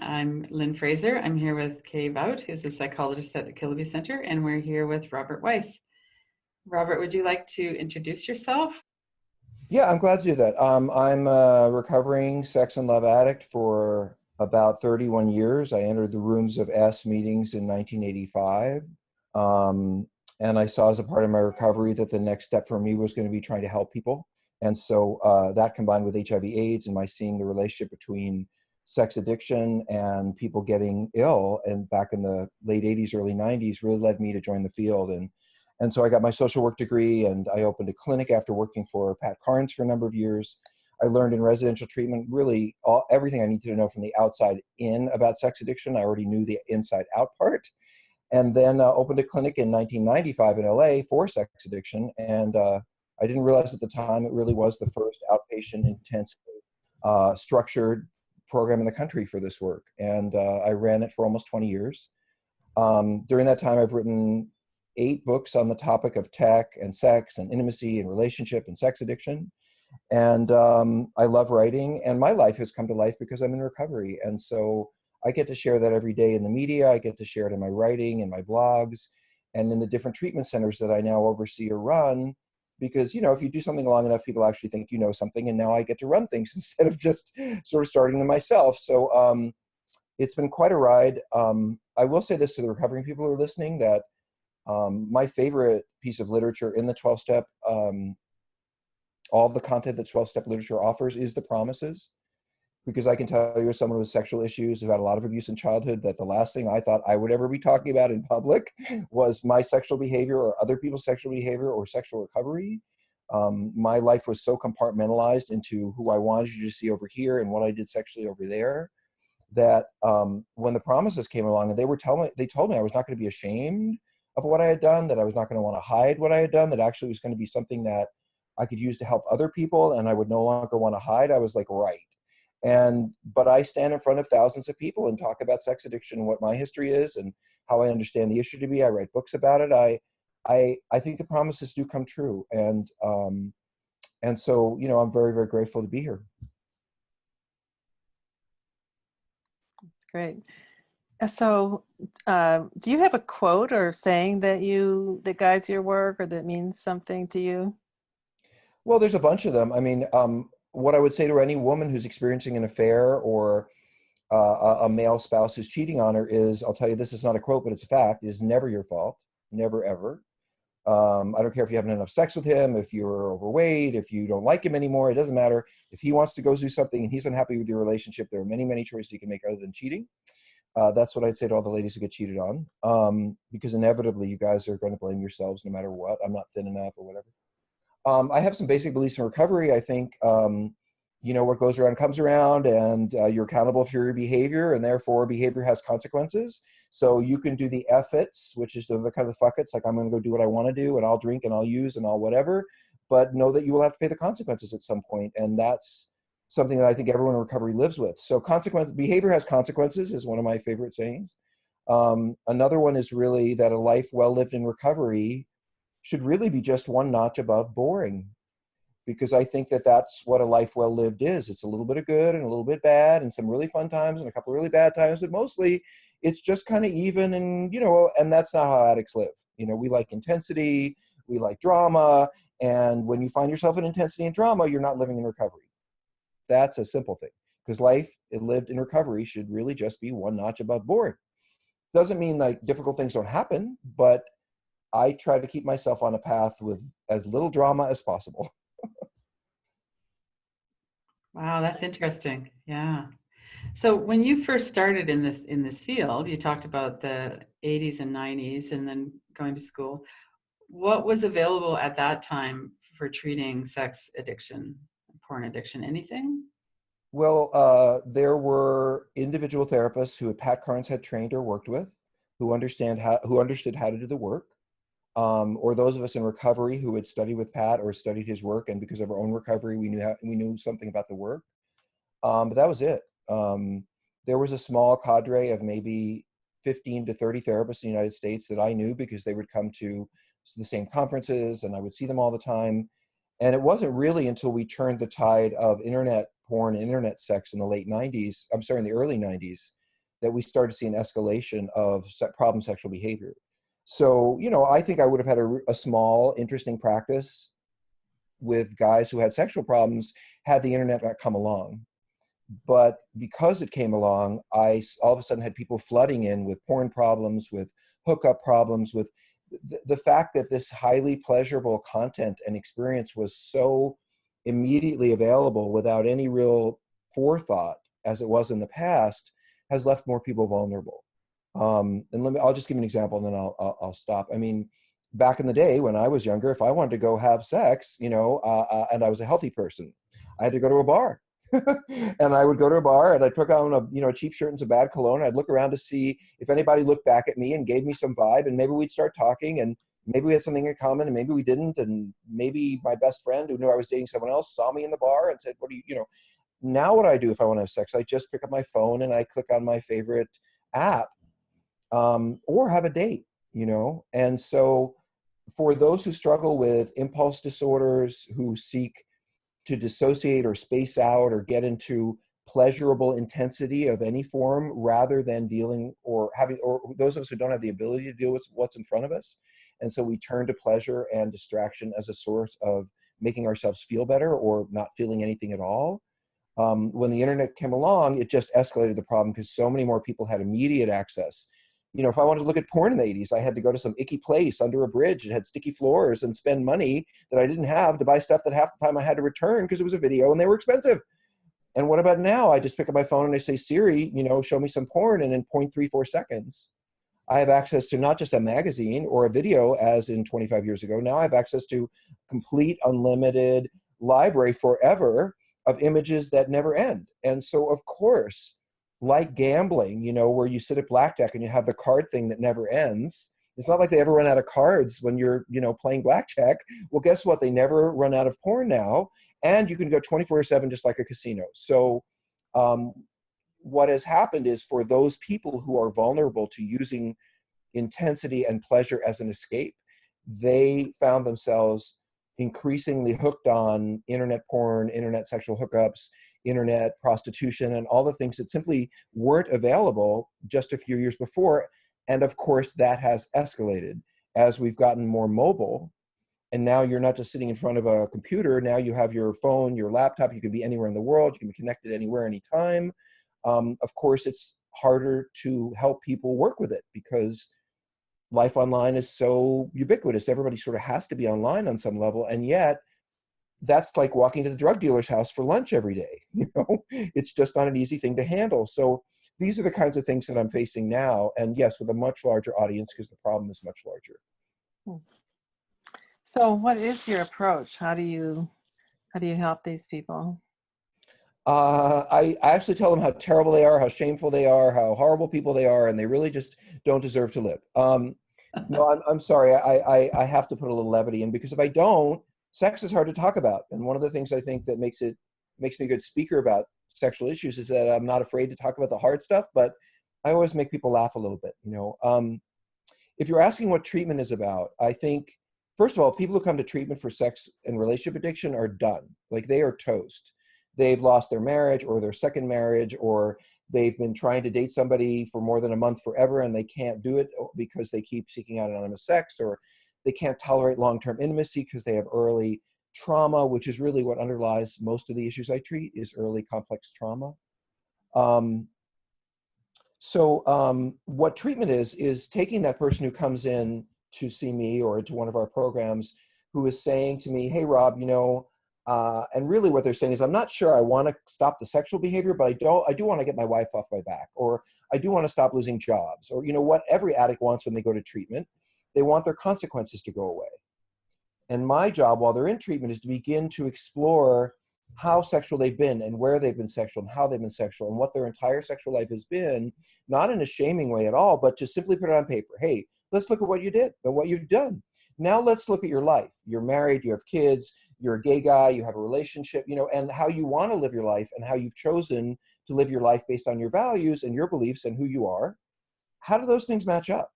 I'm Lynn Fraser. I'm here with Kay Vout, who's a psychologist at the Kilby Center, and we're here with Robert Weiss. Robert, would you like to introduce yourself? Yeah, I'm glad to do that. I'm a recovering sex and love addict for about 31 years. I entered the rooms of S meetings in 1985. And I saw as a part of my recovery that the next step for me was going to be trying to help people. And so that combined with HIV/AIDS and my seeing the relationship between sex addiction and people getting ill, and back in the late 80s, early 90s, really led me to join the field. And so I got my social work degree, and I opened a clinic after working for Pat Carnes for a number of years. I learned in residential treatment really everything I needed to know from the outside in about sex addiction. I already knew the inside out part. And then opened a clinic in 1995 in LA for sex addiction. And I didn't realize at the time it really was the first outpatient intensive structured program in the country for this work. And I ran it for almost 20 years. During that time, I've written 8 books on the topic of tech and sex and intimacy and relationship and sex addiction. And I love writing, and my life has come to life because I'm in recovery. And so I get to share that every day in the media. I get to share it in my writing and my blogs and in the different treatment centers that I now oversee or run. Because, you know, if you do something long enough, people actually think you know something, and now I get to run things instead of just sort of starting them myself. So it's been quite a ride. I will say this to the recovering people who are listening, that my favorite piece of literature in the 12-step, all of the content that 12-step literature offers is the promises. Because I can tell you, as someone with sexual issues, who had a lot of abuse in childhood, that the last thing I thought I would ever be talking about in public was my sexual behavior or other people's sexual behavior or sexual recovery. My life was so compartmentalized into who I wanted you to see over here and what I did sexually over there, that when the promises came along, and they told me I was not going to be ashamed of what I had done, that I was not going to want to hide what I had done, that actually was going to be something that I could use to help other people, and I would no longer want to hide. I was like, right. But I stand in front of thousands of people and talk about sex addiction and what my history is and how I understand the issue to be. I write books about it. I think the promises do come true. And so, you know, I'm very, very grateful to be here. That's great. So, do you have a quote or saying that guides your work or that means something to you? Well, there's a bunch of them. I mean, what I would say to any woman who's experiencing an affair or a male spouse who's cheating on her is, I'll tell you, this is not a quote, but it's a fact. It is never your fault. Never, ever. I don't care if you haven't enough sex with him, if you're overweight, if you don't like him anymore. It doesn't matter. If he wants to go do something and he's unhappy with your relationship, there are many, many choices you can make other than cheating. That's what I'd say to all the ladies who get cheated on, because inevitably you guys are going to blame yourselves no matter what. I'm not thin enough or whatever. I have some basic beliefs in recovery. I think, you know, what goes around comes around, and you're accountable for your behavior, and therefore behavior has consequences. So you can do the F-its, which is the kind of the fuck-its, like I'm going to go do what I want to do, and I'll drink and I'll use and I'll whatever, but know that you will have to pay the consequences at some point. And that's something that I think everyone in recovery lives with. So behavior has consequences is one of my favorite sayings. Another one is really that a life well lived in recovery should really be just one notch above boring, because I think that that's what a life well lived is. It's a little bit of good and a little bit bad and some really fun times and a couple of really bad times, but mostly it's just kind of even. And, you know, and that's not how addicts live. You know, we like intensity, we like drama. And when you find yourself in intensity and drama, you're not living in recovery. That's a simple thing, because life lived in recovery should really just be one notch above boring. Doesn't mean like difficult things don't happen, but I try to keep myself on a path with as little drama as possible. Wow, that's interesting. Yeah. So when you first started in this field, you talked about the 80s and 90s and then going to school. What was available at that time for treating sex addiction, porn addiction? Anything? Well, there were individual therapists who Pat Carnes had trained or worked with, who understood how to do the work. Or those of us in recovery who had studied with Pat or studied his work, and because of our own recovery, we knew something about the work. But that was it. There was a small cadre of maybe 15 to 30 therapists in the United States that I knew because they would come to the same conferences and I would see them all the time. And it wasn't really until we turned the tide of internet porn and internet sex in the in the early 90s, that we started to see an escalation of problem sexual behavior. So, you know, I think I would have had a small, interesting practice with guys who had sexual problems had the internet not come along. But because it came along, I all of a sudden had people flooding in with porn problems, with hookup problems, with the fact that this highly pleasurable content and experience was so immediately available without any real forethought as it was in the past has left more people vulnerable. And I'll just give you an example and then I'll stop. I mean, back in the day when I was younger, if I wanted to go have sex, you know, and I was a healthy person, I had to go to a bar. And I would go to a bar and I'd put on a cheap shirt and some bad cologne. I'd look around to see if anybody looked back at me and gave me some vibe, and maybe we'd start talking, and maybe we had something in common and maybe we didn't. And maybe my best friend who knew I was dating someone else saw me in the bar and said, what do you, now what I do if I want to have sex, I just pick up my phone and I click on my favorite app, or have a date, And so for those who struggle with impulse disorders, who seek to dissociate or space out or get into pleasurable intensity of any form rather than dealing or those of us who don't have the ability to deal with what's in front of us. And so we turn to pleasure and distraction as a source of making ourselves feel better or not feeling anything at all. When the internet came along, it just escalated the problem because so many more people had immediate access. If I wanted to look at porn in the 80s, I had to go to some icky place under a bridge that had sticky floors and spend money that I didn't have to buy stuff that half the time I had to return because it was a video and they were expensive. And what about now? I just pick up my phone and I say, Siri, show me some porn. And in 0.34 seconds, I have access to not just a magazine or a video as in 25 years ago. Now I have access to complete unlimited library forever of images that never end. And so, of course, like gambling, where you sit at blackjack and you have the card thing that never ends. It's not like they ever run out of cards when you're, playing blackjack. Well, guess what? They never run out of porn now. And you can go 24/7 just like a casino. So what has happened is for those people who are vulnerable to using intensity and pleasure as an escape, they found themselves increasingly hooked on internet porn, internet sexual hookups, internet prostitution, and all the things that simply weren't available just a few years before. And of course, that has escalated as we've gotten more mobile. And now you're not just sitting in front of a computer. Now you have your phone, your laptop. You can be anywhere in the world. You can be connected anywhere, anytime. Of course, it's harder to help people work with it because life online is so ubiquitous. Everybody sort of has to be online on some level. And yet, that's like walking to the drug dealer's house for lunch every day. It's just not an easy thing to handle. So these are the kinds of things that I'm facing now. And yes, with a much larger audience because the problem is much larger. So what is your approach? How do you help these people? I actually tell them how terrible they are, how shameful they are, how horrible people they are, and they really just don't deserve to live. No, I'm sorry. I have to put a little levity in because if I don't, sex is hard to talk about. And one of the things I think that makes me a good speaker about sexual issues is that I'm not afraid to talk about the hard stuff, but I always make people laugh a little bit. If you're asking what treatment is about, I think, first of all, people who come to treatment for sex and relationship addiction are done. Like they are toast. They've lost their marriage or their second marriage, or they've been trying to date somebody for more than a month forever and they can't do it because they keep seeking out anonymous sex, or they can't tolerate long-term intimacy because they have early trauma, which is really what underlies most of the issues I treat is early complex trauma. What treatment is taking that person who comes in to see me or to one of our programs who is saying to me, hey, Rob, and really what they're saying is, I'm not sure I want to stop the sexual behavior, but I do want to get my wife off my back, or I do want to stop losing jobs, or, what every addict wants when they go to treatment. They want their consequences to go away. And my job while they're in treatment is to begin to explore how sexual they've been and where they've been sexual and how they've been sexual and what their entire sexual life has been, not in a shaming way at all, but to simply put it on paper. Hey, let's look at what you did and what you've done. Now let's look at your life. You're married, you have kids, you're a gay guy, you have a relationship, and how you want to live your life and how you've chosen to live your life based on your values and your beliefs and who you are. How do those things match up?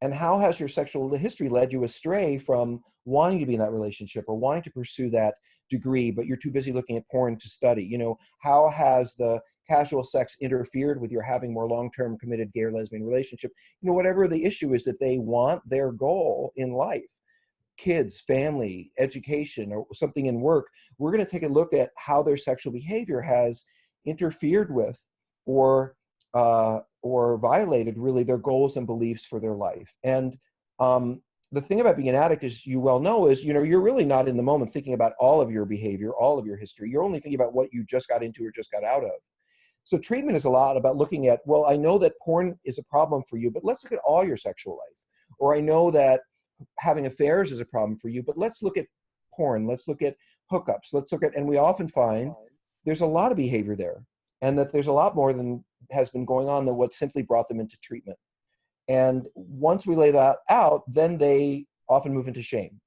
And how has your sexual history led you astray from wanting to be in that relationship or wanting to pursue that degree, but you're too busy looking at porn to study? How has the casual sex interfered with your having more long-term committed gay or lesbian relationship, whatever the issue is that they want their goal in life, kids, family, education, or something in work, we're going to take a look at how their sexual behavior has interfered with or violated really their goals and beliefs for their life. And the thing about being an addict, as you well know, is you're really not in the moment thinking about all of your behavior, all of your history. You're only thinking about what you just got into or just got out of. So treatment is a lot about looking at, well, I know that porn is a problem for you, but let's look at all your sexual life. Or I know that having affairs is a problem for you, but let's look at porn, let's look at hookups, and we often find there's a lot of behavior there, and that there's a lot more than has been going on than what simply brought them into treatment. And once we lay that out, then they often move into shame.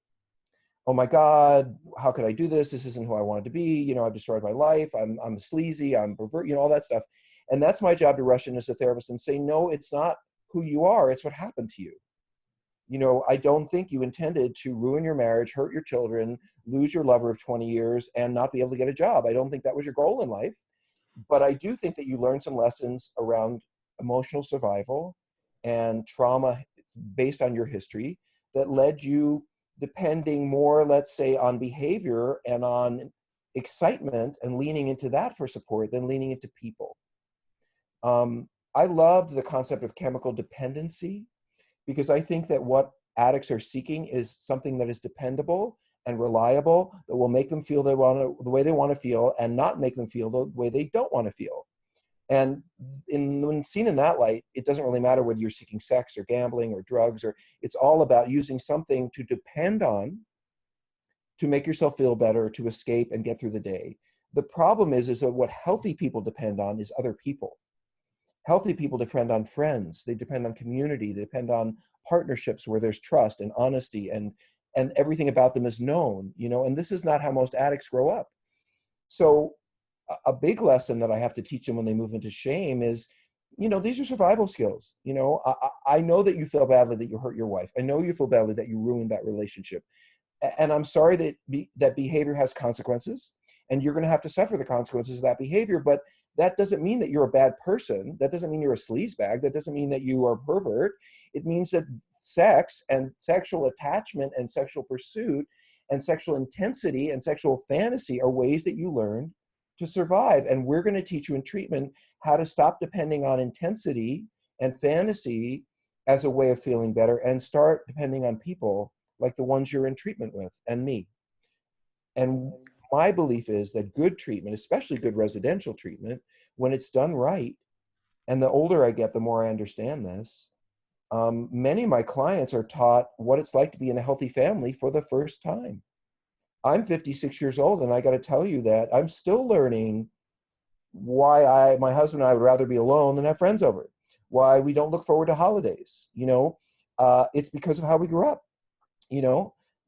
Oh my God, how could I do this? This isn't who I wanted to be. I've destroyed my life. I'm sleazy, I'm pervert, all that stuff. And that's my job to rush in as a therapist and say, no, it's not who you are, it's what happened to you. I don't think you intended to ruin your marriage, hurt your children, lose your lover of 20 years, and not be able to get a job. I don't think that was your goal in life. But I do think that you learned some lessons around emotional survival and trauma based on your history that led you depending more, let's say, on behavior and on excitement and leaning into that for support than leaning into people. I loved the concept of chemical dependency, because I think that what addicts are seeking is something that is dependable and reliable, that will make them feel the way they want to feel and not make them feel the way they don't want to feel. And when seen in that light, it doesn't really matter whether you're seeking sex or gambling or drugs, or it's all about using something to depend on to make yourself feel better, to escape and get through the day. The problem is that what healthy people depend on is other people. Healthy people depend on friends, they depend on community, they depend on partnerships where there's trust and honesty and everything about them is known, and this is not how most addicts grow up. So a big lesson that I have to teach them when they move into shame is, these are survival skills. I know that you feel badly that you hurt your wife. I know you feel badly that you ruined that relationship. And I'm sorry that behavior has consequences, and you're going to have to suffer the consequences of that behavior. But that doesn't mean that you're a bad person. That doesn't mean you're a sleazebag. That doesn't mean that you are a pervert. It means that sex and sexual attachment and sexual pursuit and sexual intensity and sexual fantasy are ways that you learn to survive. And we're going to teach you in treatment how to stop depending on intensity and fantasy as a way of feeling better and start depending on people like the ones you're in treatment with and me. And my belief is that good treatment, especially good residential treatment, when it's done right, and the older I get, the more I understand this, many of my clients are taught what it's like to be in a healthy family for the first time. I'm 56 years old, and I got to tell you that I'm still learning why my husband and I would rather be alone than have friends over, why we don't look forward to holidays. It's because of how we grew up.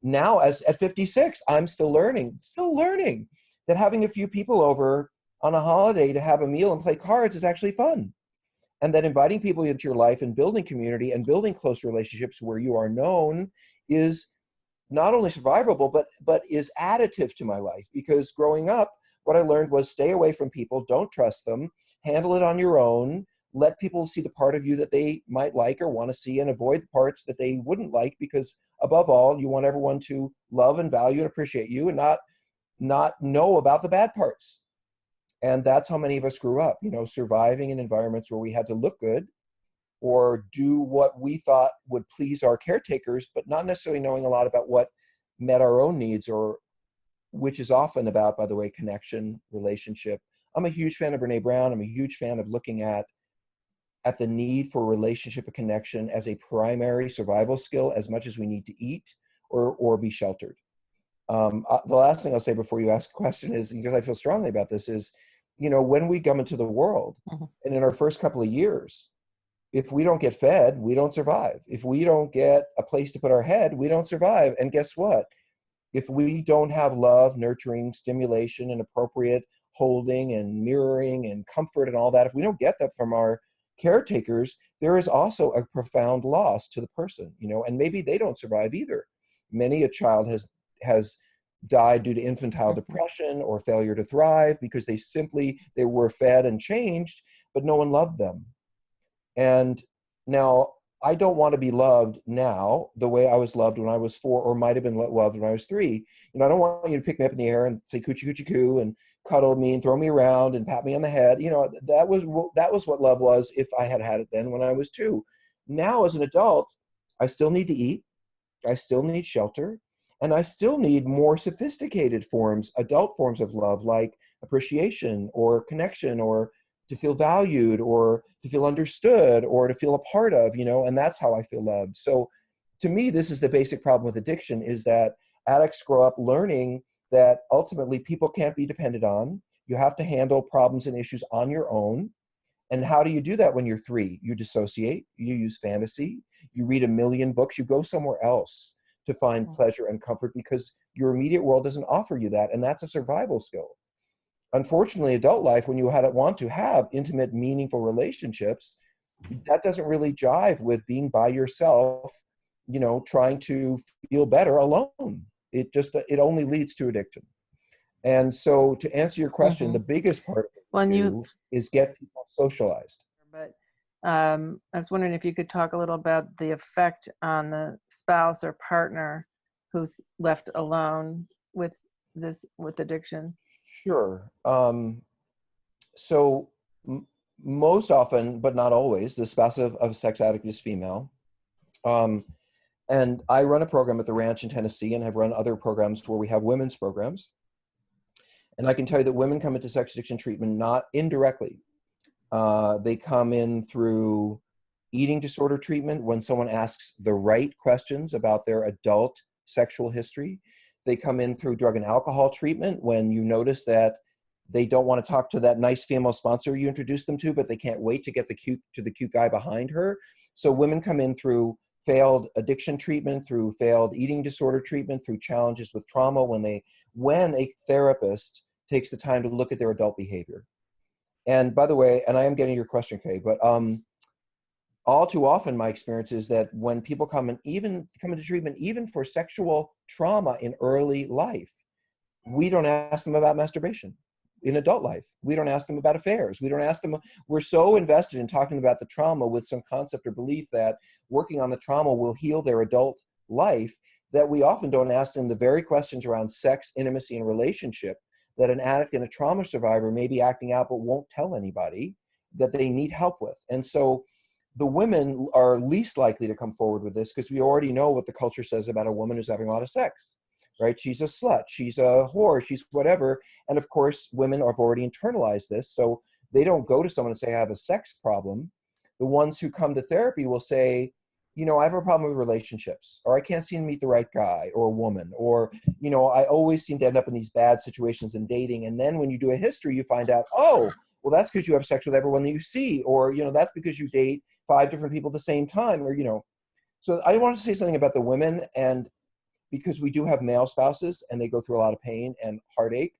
Now at 56, I'm still learning that having a few people over on a holiday to have a meal and play cards is actually fun. And that inviting people into your life and building community and building close relationships where you are known is not only survivable, but is additive to my life. Because growing up, what I learned was stay away from people, don't trust them, handle it on your own, let people see the part of you that they might like or want to see, and avoid the parts that they wouldn't like, because above all, you want everyone to love and value and appreciate you and not know about the bad parts. And that's how many of us grew up, surviving in environments where we had to look good or do what we thought would please our caretakers, but not necessarily knowing a lot about what met our own needs, or which is often about, by the way, connection, relationship. I'm a huge fan of Brene Brown. I'm a huge fan of looking at the need for relationship and connection as a primary survival skill, as much as we need to eat or be sheltered. The last thing I'll say before you ask a question is, because I feel strongly about this, is, when we come into the world, and in our first couple of years, if we don't get fed, we don't survive. If we don't get a place to put our head, we don't survive. And guess what? If we don't have love, nurturing, stimulation, and appropriate holding and mirroring and comfort and all that, if we don't get that from our caretakers, there is also a profound loss to the person, and maybe they don't survive either. Many a child has died due to infantile depression or failure to thrive because they were fed and changed, but no one loved them. And now I don't want to be loved now the way I was loved when I was 4, or might have been loved when I was 3. I don't want you to pick me up in the air and say coochie coochie coo and cuddle me and throw me around and pat me on the head. That was what love was if I had had it then when I was 2. Now as an adult, I still need to eat. I still need shelter, and I still need more sophisticated adult forms of love, like appreciation or connection, or to feel valued, or to feel understood, or to feel a part of, and that's how I feel loved. So to me, this is the basic problem with addiction, is that addicts grow up learning that ultimately people can't be depended on. You have to handle problems and issues on your own. And how do you do that when you're 3? You dissociate, you use fantasy, you read a million books, you go somewhere else to find pleasure and comfort because your immediate world doesn't offer you that. And that's a survival skill. Unfortunately, adult life, when you want to have intimate, meaningful relationships, that doesn't really jive with being by yourself, trying to feel better alone. It only leads to addiction. And so to answer your question, the biggest part of it is get people socialized. But I was wondering if you could talk a little about the effect on the spouse or partner who's left alone with addiction. Sure. So most often, but not always, the spouse of a sex addict is female. And I run a program at the ranch in Tennessee, and have run other programs where we have women's programs. And I can tell you that women come into sex addiction treatment not indirectly. They come in through eating disorder treatment when someone asks the right questions about their adult sexual history. They come in through drug and alcohol treatment when you notice that they don't want to talk to that nice female sponsor you introduced them to, but they can't wait to get the cute guy behind her. So women come in through failed addiction treatment, through failed eating disorder treatment, through challenges with trauma, when a therapist takes the time to look at their adult behavior. And by the way, and I am getting your question, Kay, but all too often my experience is that when people come into treatment, even for sexual trauma in early life, we don't ask them about masturbation. In adult life, we don't ask them about affairs. We're so invested in talking about the trauma with some concept or belief that working on the trauma will heal their adult life, that we often don't ask them the very questions around sex, intimacy, and relationship that an addict and a trauma survivor may be acting out but won't tell anybody that they need help with. And so the women are least likely to come forward with this because we already know what the culture says about a woman who's having a lot of sex, right? She's a slut, she's a whore, she's whatever. And of course, women have already internalized this. So they don't go to someone and say, I have a sex problem. The ones who come to therapy will say, I have a problem with relationships, or I can't seem to meet the right guy or woman, or, I always seem to end up in these bad situations in dating. And then when you do a history, you find out, oh, well, that's because you have sex with everyone that you see, or, that's because you date 5 different people at the same time, or, So I want to say something about the women, and because we do have male spouses and they go through a lot of pain and heartache,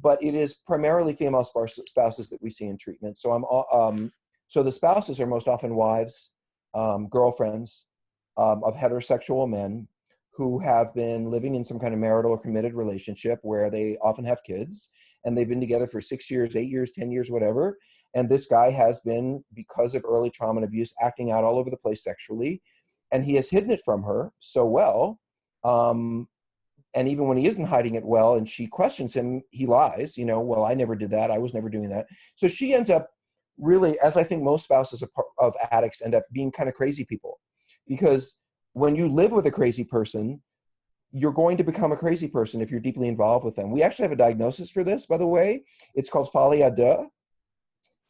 but it is primarily female spouses that we see in treatment. So so the spouses are most often wives, girlfriends of heterosexual men who have been living in some kind of marital or committed relationship where they often have kids, and they've been together for 6 years, 8 years, 10 years, whatever. And this guy has been, because of early trauma and abuse, acting out all over the place sexually, and he has hidden it from her so well. And even when he isn't hiding it well and she questions him, he lies, well, I never did that. I was never doing that. So she ends up really, as I think most spouses of addicts end up being kind of crazy people, because when you live with a crazy person, you're going to become a crazy person if you're deeply involved with them. We actually have a diagnosis for this, by the way. It's called folie à deux.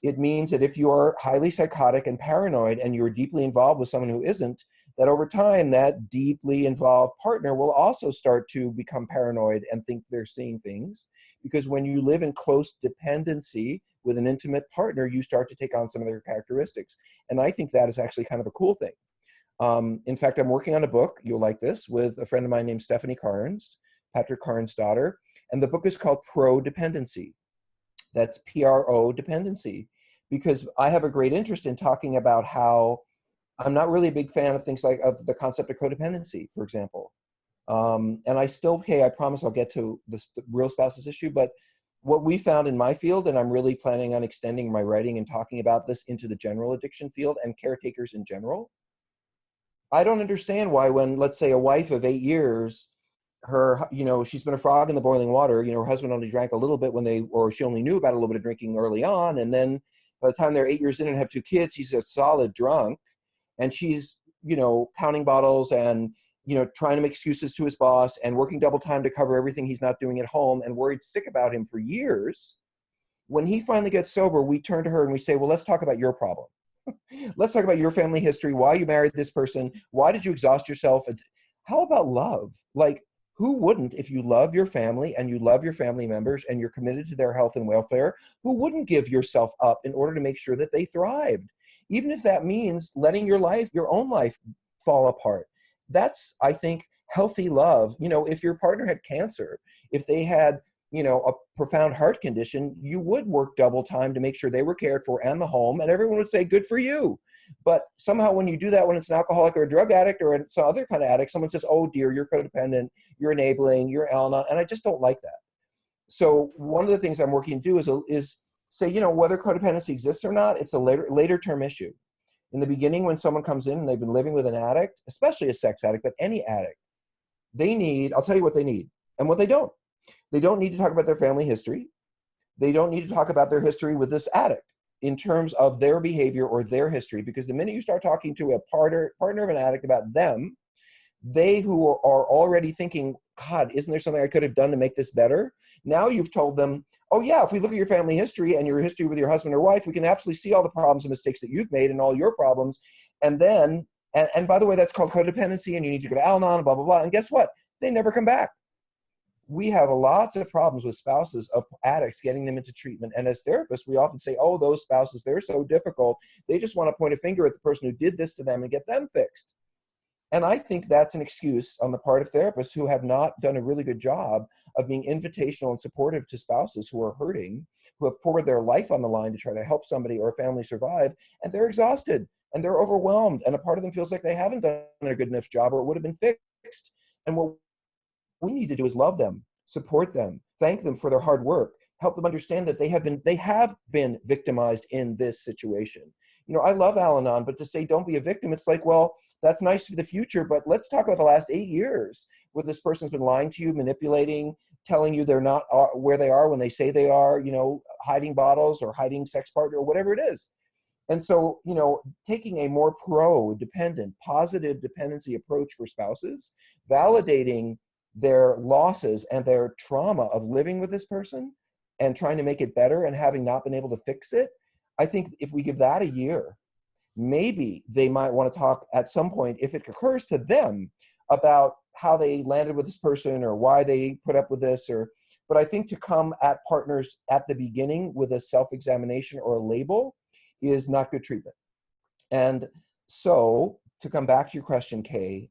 It means that if you are highly psychotic and paranoid and you're deeply involved with someone who isn't, that over time, that deeply involved partner will also start to become paranoid and think they're seeing things. Because when you live in close dependency with an intimate partner, you start to take on some of their characteristics. And I think that is actually kind of a cool thing. In fact, I'm working on a book, you'll like this, with a friend of mine named Stephanie Carnes, Patrick Carnes' daughter. And the book is called Pro-dependency. That's Pro-dependency. Because I have a great interest in talking about how I'm not really a big fan of things like of the concept of codependency, for example. And I still, okay, I promise I'll get to the real spouses issue, but what we found in my field, and I'm really planning on extending my writing and talking about this into the general addiction field and caretakers in general. I don't understand why when, let's say, a wife of 8 years, her, she's been a frog in the boiling water, her husband only drank a little bit or she only knew about a little bit of drinking early on. And then by the time they're 8 years in and have 2 kids, he's a solid drunk. And she's, counting bottles and, trying to make excuses to his boss and working double time to cover everything he's not doing at home and worried sick about him for years. When he finally gets sober, we turn to her and we say, well, let's talk about your problem. Let's talk about your family history, why you married this person, why did you exhaust yourself? How about love? Like, who wouldn't, if you love your family and you love your family members and you're committed to their health and welfare, who wouldn't give yourself up in order to make sure that they thrived? Even if that means letting your own life fall apart. That's, I think, healthy love. If your partner had cancer, if they had, a profound heart condition, you would work double time to make sure they were cared for and the home, and everyone would say, good for you. But somehow when you do that, when it's an alcoholic or a drug addict or some other kind of addict, someone says, oh dear, you're codependent, you're enabling, you're Al-Anon, and I just don't like that. So one of the things I'm working to do is say, whether codependency exists or not, it's a later term issue. In the beginning, when someone comes in and they've been living with an addict, especially a sex addict, but any addict, I'll tell you what they need and what they don't. They don't need to talk about their family history. They don't need to talk about their history with this addict in terms of their behavior or their history, because the minute you start talking to a partner of an addict about them, they who are already thinking, God, isn't there something I could have done to make this better? Now you've told them, oh yeah, if we look at your family history and your history with your husband or wife, we can absolutely see all the problems and mistakes that you've made and all your problems. And then, and by the way, that's called codependency and you need to go to Al-Anon, blah, blah, blah. And guess what? They never come back. We have lots of problems with spouses of addicts getting them into treatment. And as therapists, we often say, oh, those spouses, they're so difficult. They just want to point a finger at the person who did this to them and get them fixed. And I think that's an excuse on the part of therapists who have not done a really good job of being invitational and supportive to spouses who are hurting, who have poured their life on the line to try to help somebody or a family survive, and they're exhausted and they're overwhelmed. And a part of them feels like they haven't done a good enough job or it would have been fixed. And what we need to do is love them, support them, thank them for their hard work, help them understand that they have been victimized in this situation. I love Al-Anon, but to say don't be a victim, it's like, well, that's nice for the future, but let's talk about the last 8 years where this person's been lying to you, manipulating, telling you they're not where they are when they say they are, hiding bottles or hiding sex partner or whatever it is. And so, taking a more pro-dependent, positive dependency approach for spouses, validating their losses and their trauma of living with this person and trying to make it better and having not been able to fix it. I think if we give that a year, maybe they might want to talk at some point, if it occurs to them, about how they landed with this person or why they put up with this. But I think to come at partners at the beginning with a self-examination or a label is not good treatment. And so to come back to your question, Kay,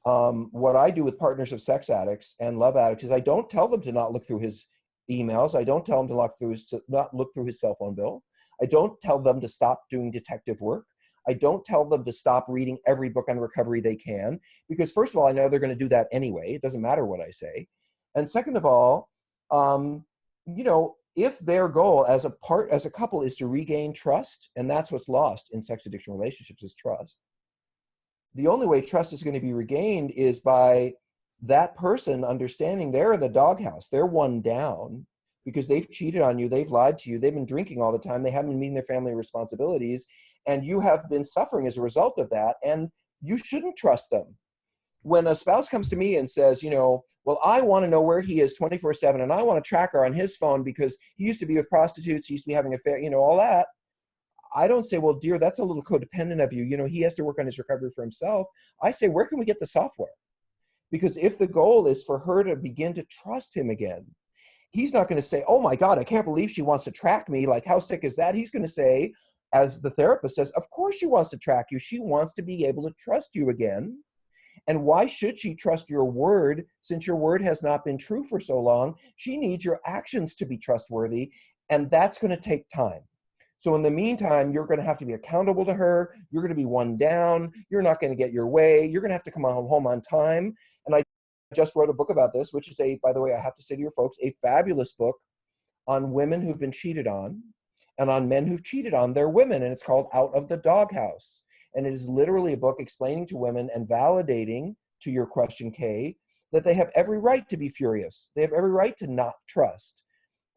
what I do with partners of sex addicts and love addicts is I don't tell them to not look through his emails. I don't tell them to not look through his cell phone bill. I don't tell them to stop doing detective work. I don't tell them to stop reading every book on recovery they can, because first of all, I know they're going to do that anyway. It doesn't matter what I say. And second of all, if their goal as a couple is to regain trust, and that's what's lost in sex addiction relationships is trust. The only way trust is going to be regained is by that person understanding they're in the doghouse. They're one down because they've cheated on you. They've lied to you. They've been drinking all the time. They haven't been meeting their family responsibilities. And you have been suffering as a result of that. And you shouldn't trust them. When a spouse comes to me and says, well, I want to know where he is 24/7 and I want to track her on his phone because he used to be with prostitutes. He used to be having an affair, all that. I don't say, well, dear, that's a little codependent of you. He has to work on his recovery for himself. I say, where can we get the software? Because if the goal is for her to begin to trust him again, he's not going to say, oh my God, I can't believe she wants to track me. Like, how sick is that? He's going to say, as the therapist says, of course she wants to track you. She wants to be able to trust you again. And why should she trust your word since your word has not been true for so long? She needs your actions to be trustworthy, and that's going to take time. So in the meantime, you're going to have to be accountable to her. You're going to be one down. You're not going to get your way. You're going to have to come home on time. And I just wrote a book about this, which is by the way, I have to say to your folks, a fabulous book on women who've been cheated on and on men who've cheated on their women. And it's called Out of the Doghouse. And it is literally a book explaining to women and validating, to your question, Kay, that they have every right to be furious. They have every right to not trust.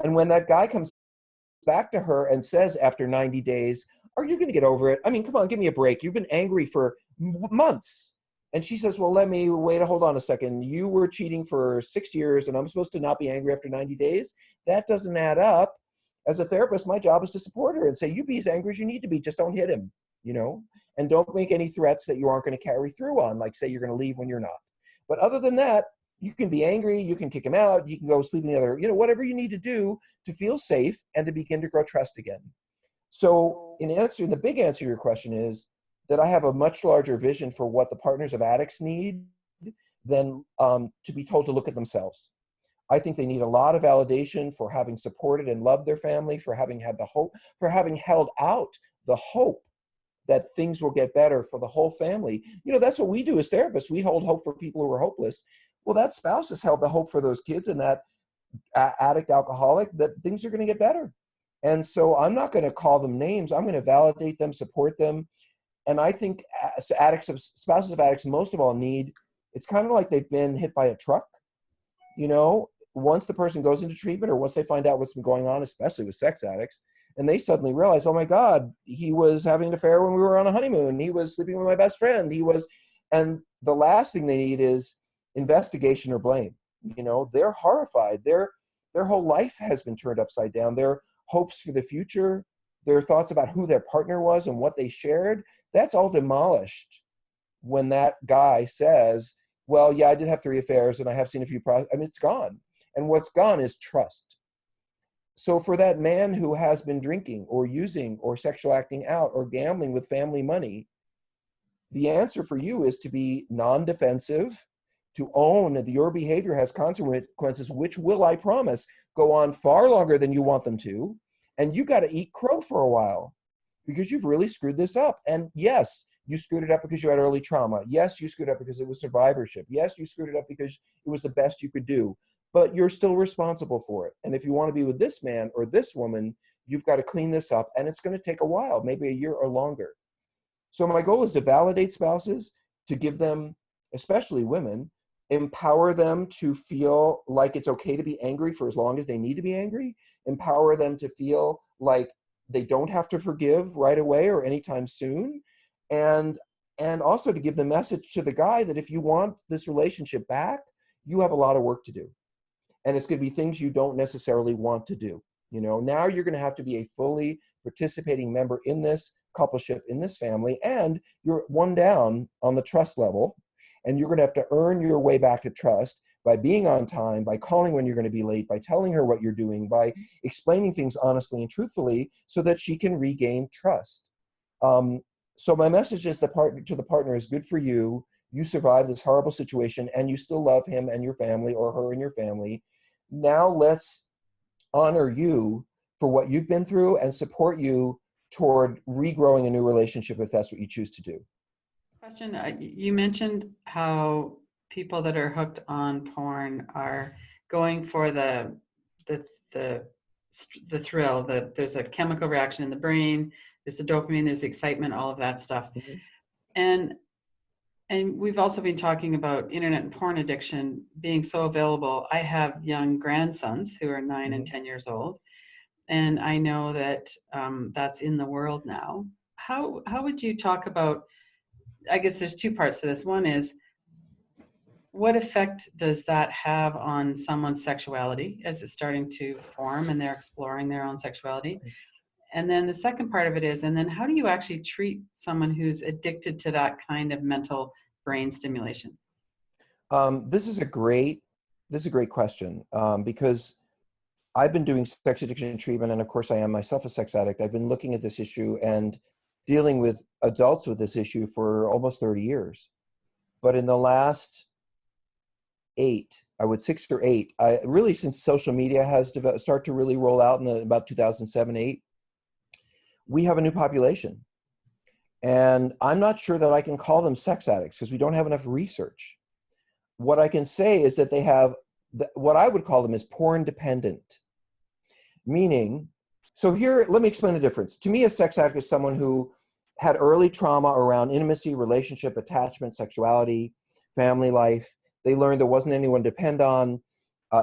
And when that guy comes back to her and says after 90 days, are you going to get over it? I mean, come on, give me a break. You've been angry for months. And she says, well, hold on a second. You were cheating for 6 years and I'm supposed to not be angry after 90 days? That doesn't add up. As a therapist, my job is to support her and say, you be as angry as you need to be, just don't hit him, and don't make any threats that you aren't going to carry through on, like say you're going to leave when you're not. But other than that, you can be angry, you can kick him out, you can go sleep in the other, whatever you need to do to feel safe and to begin to grow trust again. So the big answer to your question is that I have a much larger vision for what the partners of addicts need than to be told to look at themselves. I think they need a lot of validation for having supported and loved their family, for having had the hope, for having held out the hope that things will get better for the whole family. That's what we do as therapists. We hold hope for people who are hopeless. Well, that spouse has held the hope for those kids and that addict, alcoholic, that things are going to get better. And so I'm not going to call them names. I'm going to validate them, support them. And I think spouses of addicts, most of all it's kind of like they've been hit by a truck. Once the person goes into treatment or once they find out what's been going on, especially with sex addicts, and they suddenly realize, oh my God, he was having an affair when we were on a honeymoon. He was sleeping with my best friend. And the last thing they need is investigation or blame. They're horrified. Their whole life has been turned upside down. Their hopes for the future, their thoughts about who their partner was and what they shared, that's all demolished when that guy says, well, yeah, I did have 3 affairs and I have seen a few it's gone. And what's gone is trust. So for that man who has been drinking or using or sexual acting out or gambling with family money, the answer for you is to be non-defensive, to own that your behavior has consequences, which will, I promise, go on far longer than you want them to. And you got to eat crow for a while because you've really screwed this up. And yes, you screwed it up because you had early trauma. Yes, you screwed it up because it was survivorship. Yes, you screwed it up because it was the best you could do. But you're still responsible for it. And if you want to be with this man or this woman, you've got to clean this up. And it's going to take a while, maybe a year or longer. So my goal is to validate spouses, to give them, especially women, empower them to feel like it's okay to be angry for as long as they need to be angry, empower them to feel like they don't have to forgive right away or anytime soon, and also to give the message to the guy that if you want this relationship back, you have a lot of work to do. And it's going to be things you don't necessarily want to do. Now you're going to have to be a fully participating member in this coupleship, in this family, and you're one down on the trust level. And you're going to have to earn your way back to trust by being on time, by calling when you're going to be late, by telling her what you're doing, by explaining things honestly and truthfully so that she can regain trust. So my message is to the partner is good for you. You survived this horrible situation and you still love him and your family or her and your family. Now let's honor you for what you've been through and support you toward regrowing a new relationship if that's what you choose to do. Question, you mentioned how people that are hooked on porn are going for the thrill, that there's a chemical reaction in the brain, there's the dopamine, there's the excitement, all of that stuff. Mm-hmm. And we've also been talking about internet and porn addiction being so available. I have young grandsons who are 9 mm-hmm. and 10 years old, and I know that that's in the world now. How would you talk about, I guess there's 2 parts to this. One is, what effect does that have on someone's sexuality as it's starting to form and they're exploring their own sexuality? And then the second part of it is, and then how do you actually treat someone who's addicted to that kind of mental brain stimulation? This is a great question because I've been doing sex addiction treatment, and of course I am myself a sex addict. I've been looking at this issue and dealing with adults with this issue for almost 30 years. But in the last 6 or 8, really since social media has started to really roll out in about 2007, 8, we have a new population. And I'm not sure that I can call them sex addicts because we don't have enough research. what I can say is that they have what I would call them is porn dependent. Meaning, so here, let me explain the difference. To me, a sex addict is someone who had early trauma around intimacy, relationship, attachment, sexuality, family life. They learned there wasn't anyone to depend on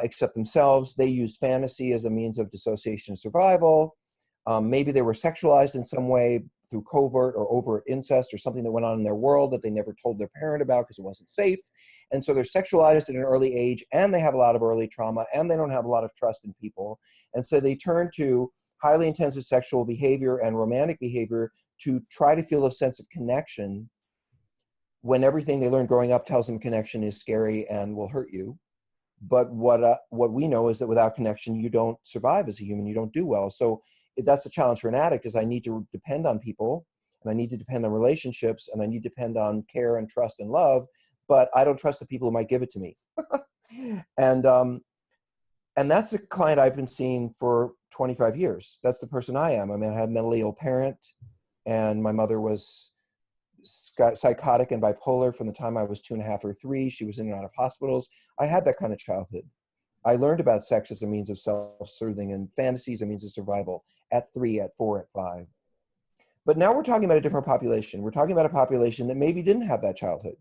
except themselves. They used fantasy as a means of dissociation and survival. Maybe they were sexualized in some way through covert or overt incest or something that went on in their world that they never told their parent about because it wasn't safe. And so they're sexualized at an early age, and they have a lot of early trauma, and they don't have a lot of trust in people. And so they turn to highly intensive sexual behavior and romantic behavior to try to feel a sense of connection when everything they learned growing up tells them connection is scary and will hurt you. But what we know is that without connection, you don't survive as a human, you don't do well. So that's the challenge for an addict, is I need to depend on people, and I need to depend on relationships, and I need to depend on care and trust and love, but I don't trust the people who might give it to me. And that's a client I've been seeing for 25 years. That's the person I am. I mean, I had a mentally ill parent, and my mother was psychotic and bipolar from the time I was 2.5 or 3. She was in and out of hospitals. I had that kind of childhood. I learned about sex as a means of self-soothing and fantasy as a means of survival at 3, at 4, at 5. But now we're talking about a different population. We're talking about a population that maybe didn't have that childhood.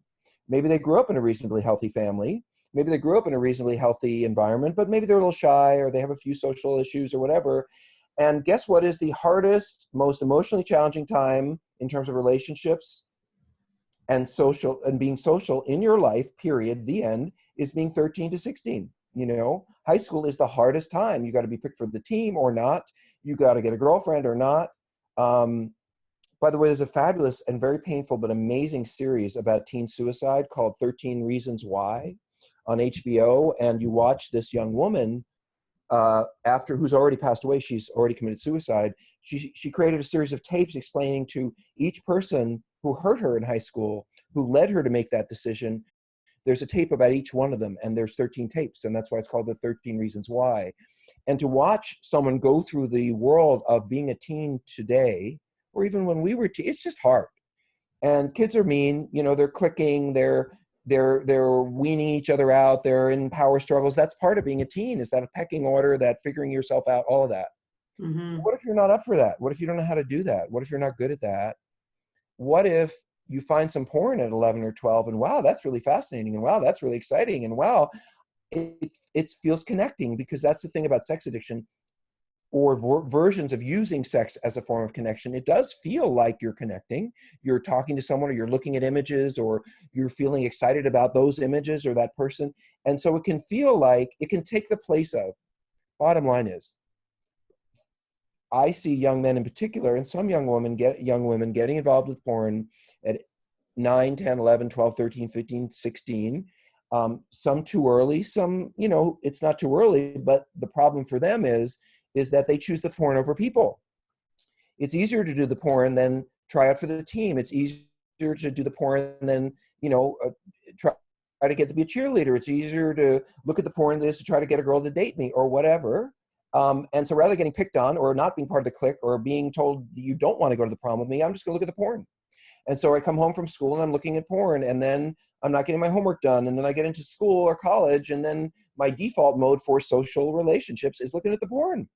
Maybe they grew up in a reasonably healthy family. Maybe they grew up in a reasonably healthy environment, but maybe they're a little shy, or they have a few social issues or whatever. And guess what is the hardest, most emotionally challenging time in terms of relationships and social and being social in your life, period, the end, is being 13 to 16. You know, high school is the hardest time. You got to be picked for the team or not. You got to get a girlfriend or not. By the way, there's a fabulous and very painful but amazing series about teen suicide called 13 Reasons Why on HBO. And you watch this young woman who's already passed away. She's already committed suicide. She created a series of tapes explaining to each person who hurt her in high school, who led her to make that decision. There's a tape about each one of them, and there's 13 tapes, and that's why it's called the 13 Reasons Why. And to watch someone go through the world of being a teen today, or even when we were teens, it's just hard. And kids are mean, you know, they're clicking, they're weaning each other out, they're in power struggles. That's part of being a teen, is that a pecking order, that figuring yourself out, all of that. Mm-hmm. What if you're not up for that? What if you don't know how to do that? What if you're not good at that? What if you find some porn at 11 or 12 and wow, that's really fascinating, and wow, that's really exciting, and wow, it feels connecting? Because that's the thing about sex addiction, or versions of using sex as a form of connection. It does feel like you're connecting. You're talking to someone, or you're looking at images, or you're feeling excited about those images or that person. And so it can feel like it can take the place of. Bottom line is, I see young men in particular, and some young women getting involved with porn at 9, 10, 11, 12, 13, 15, 16. Some too early, some, you know, it's not too early, but the problem for them is that they choose the porn over people. It's easier to do the porn than try out for the team. It's easier to do the porn than, you know, try to get to be a cheerleader. It's easier to look at the porn than it is to try to get a girl to date me or whatever. And so rather than getting picked on or not being part of the clique or being told you don't want to go to the prom with me, I'm just going to look at the porn. And so I come home from school and I'm looking at porn, and then I'm not getting my homework done. And then I get into school or college, and then my default mode for social relationships is looking at the porn.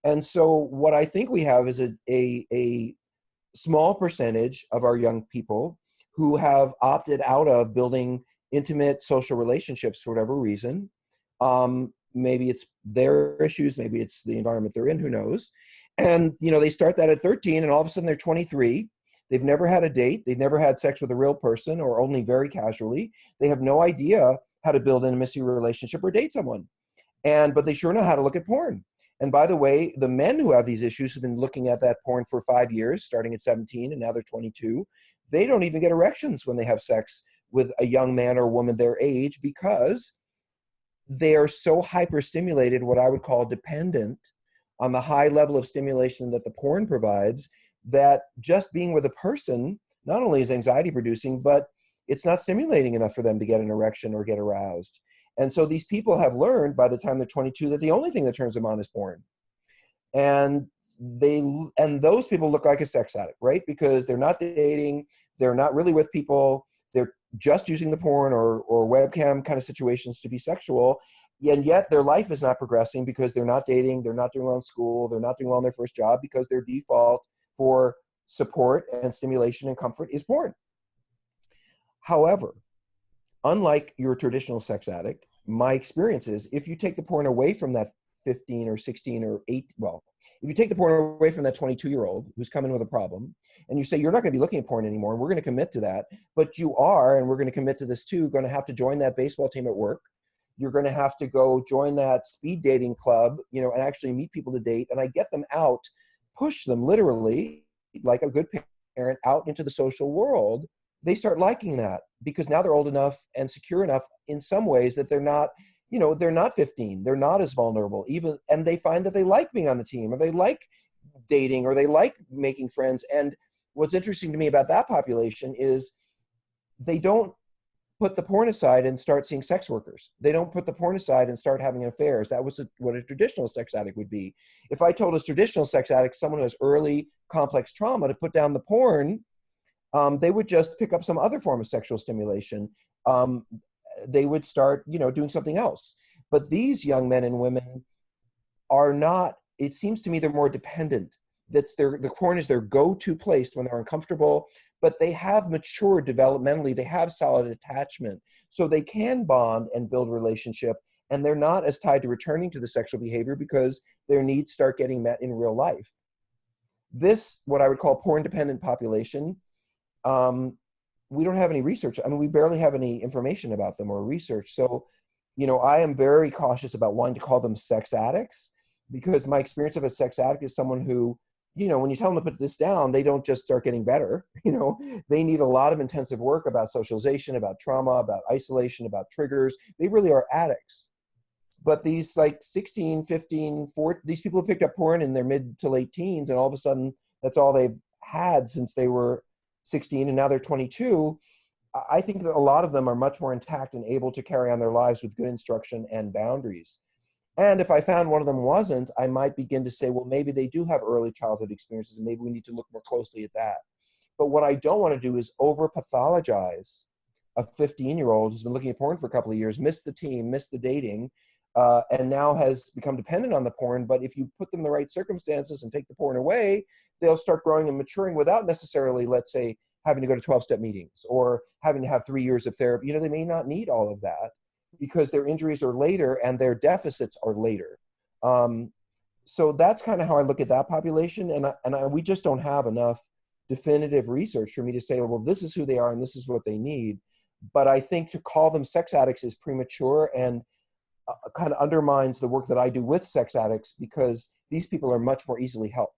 And so what I think we have is a small percentage of our young people who have opted out of building intimate social relationships for whatever reason. Maybe it's their issues, maybe it's the environment they're in, who knows. And, you know, they start that at 13, and all of a sudden they're 23. They've never had a date. They've never had sex with a real person, or only very casually. They have no idea how to build an intimacy relationship or date someone. But they sure know how to look at porn. And by the way, the men who have these issues have been looking at that porn for 5 years, starting at 17, and now they're 22. They don't even get erections when they have sex with a young man or woman their age, because they are so hyper-stimulated, what I would call dependent on the high level of stimulation that the porn provides, that just being with a person not only is anxiety producing, but it's not stimulating enough for them to get an erection or get aroused. And so these people have learned by the time they're 22 that the only thing that turns them on is porn. And those people look like a sex addict, right? Because they're not dating, they're not really with people, they're just using the porn or webcam kind of situations to be sexual, and yet their life is not progressing because they're not dating, they're not doing well in school, they're not doing well in their first job because their default for support and stimulation and comfort is porn. However, unlike your traditional sex addict, my experience is if you take the porn away from that 15 or 16 or 8, well, if you take the porn away from that 22-year-old who's coming with a problem, and you say, you're not going to be looking at porn anymore, and we're going to commit to that, but you are, and we're going to commit to this too, going to have to join that baseball team at work. You're going to have to go join that speed dating club, you know, and actually meet people to date. And I get them out, push them literally, like a good parent, out into the social world. They start liking that because now they're old enough and secure enough in some ways that they're not, you know, they're not 15. They're not as vulnerable even, and they find that they like being on the team, or they like dating, or they like making friends. And what's interesting to me about that population is they don't put the porn aside and start seeing sex workers. They don't put the porn aside and start having affairs. That was what a traditional sex addict would be. If I told a traditional sex addict, someone who has early complex trauma, to put down the porn, they would just pick up some other form of sexual stimulation. They would start, you know, doing something else. But these young men and women are not, it seems to me they're more dependent. The porn is their go-to place when they're uncomfortable, but they have matured developmentally. They have solid attachment. So they can bond and build relationship, and they're not as tied to returning to the sexual behavior because their needs start getting met in real life. This, what I would call porn-dependent population, we don't have any research. I mean, we barely have any information about them or research. So, you know, I am very cautious about wanting to call them sex addicts, because my experience of a sex addict is someone who, you know, when you tell them to put this down, they don't just start getting better. You know, they need a lot of intensive work about socialization, about trauma, about isolation, about triggers. They really are addicts. But these like 16, 15, 14, these people who picked up porn in their mid to late teens, and all of a sudden that's all they've had since they were 16, and now they're 22. I think that a lot of them are much more intact and able to carry on their lives with good instruction and boundaries. And if I found one of them wasn't, I might begin to say, well, maybe they do have early childhood experiences, and maybe we need to look more closely at that. But what I don't want to do is over-pathologize a 15-year-old who's been looking at porn for a couple of years, missed the team, missed the dating, and now has become dependent on the porn. But if you put them in the right circumstances and take the porn away, they'll start growing and maturing without necessarily, let's say, having to go to 12-step meetings or having to have 3 years of therapy. You know, they may not need all of that because their injuries are later and their deficits are later. So that's kind of how I look at that population. And we just don't have enough definitive research for me to say, well, this is who they are and this is what they need. But I think to call them sex addicts is premature and kind of undermines the work that I do with sex addicts, because these people are much more easily helped.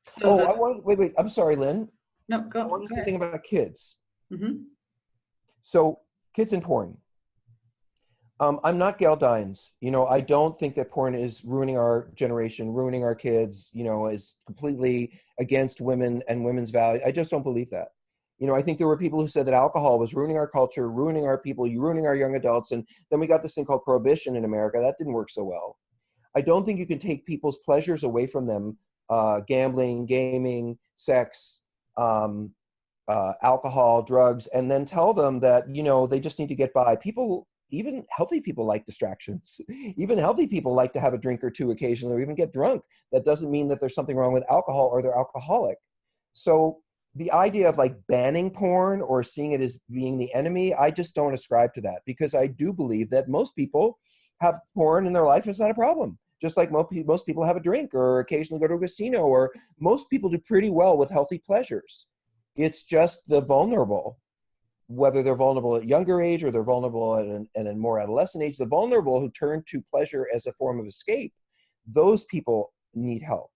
So wait, I'm sorry, Lynn. No, I want to say something about kids. Mm-hmm. So kids and porn. I'm not Gail Dines. You know, I don't think that porn is ruining our generation, ruining our kids, you know, is completely against women and women's value. I just don't believe that. You know, I think there were people who said that alcohol was ruining our culture, ruining our people, ruining our young adults. And then we got this thing called prohibition in America. That didn't work so well. I don't think you can take people's pleasures away from them, gambling, gaming, sex, alcohol, drugs, and then tell them that, you know, they just need to get by. People, even healthy people, like distractions. Even healthy people like to have a drink or two occasionally, or even get drunk. That doesn't mean that there's something wrong with alcohol or they're alcoholic. So the idea of like banning porn or seeing it as being the enemy, I just don't ascribe to that, because I do believe that most people have porn in their life and it's not a problem. Just like most people have a drink or occasionally go to a casino, or most people do pretty well with healthy pleasures. It's just the vulnerable, whether they're vulnerable at younger age or they're vulnerable at a more adolescent age, the vulnerable who turn to pleasure as a form of escape, those people need help.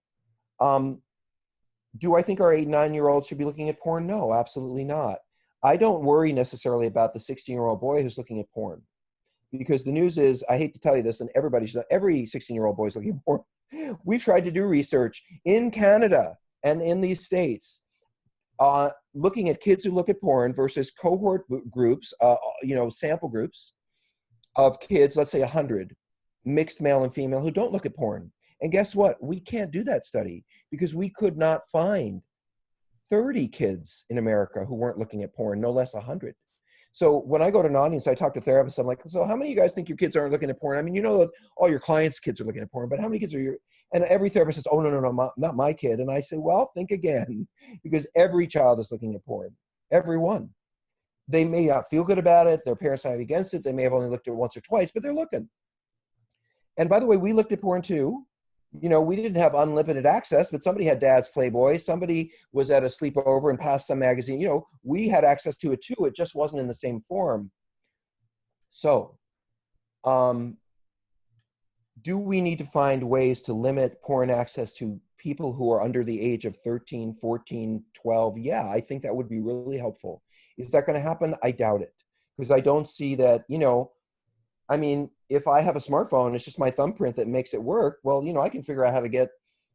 Do I think our 8, 9-year-olds should be looking at porn? No, absolutely not. I don't worry necessarily about the 16-year-old boy who's looking at porn, because the news is, I hate to tell you this, and everybody should know, every 16-year-old boy is looking at porn. We've tried to do research in Canada and in these states, looking at kids who look at porn versus cohort groups, you know, sample groups of kids, let's say 100, mixed male and female, who don't look at porn. And guess what? We can't do that study because we could not find 30 kids in America who weren't looking at porn, no less 100. So when I go to an audience, I talk to therapists. I'm like, so how many of you guys think your kids aren't looking at porn? I mean, you know that all your clients' kids are looking at porn, but how many kids are your? And every therapist says, oh, no, not my kid. And I say, well, think again, because every child is looking at porn, everyone. They may not feel good about it. Their parents might be against it. They may have only looked at it once or twice, but they're looking. And by the way, we looked at porn too. You know, we didn't have unlimited access, but somebody had Dad's Playboy. Somebody was at a sleepover and passed some magazine. You know, we had access to it too. It just wasn't in the same form. So, do we need to find ways to limit porn access to people who are under the age of 13, 14, 12? Yeah, I think that would be really helpful. Is that going to happen? I doubt it, because I don't see that, you know, I mean, if I have a smartphone, it's just my thumbprint that makes it work. Well, you know, I can figure out how to get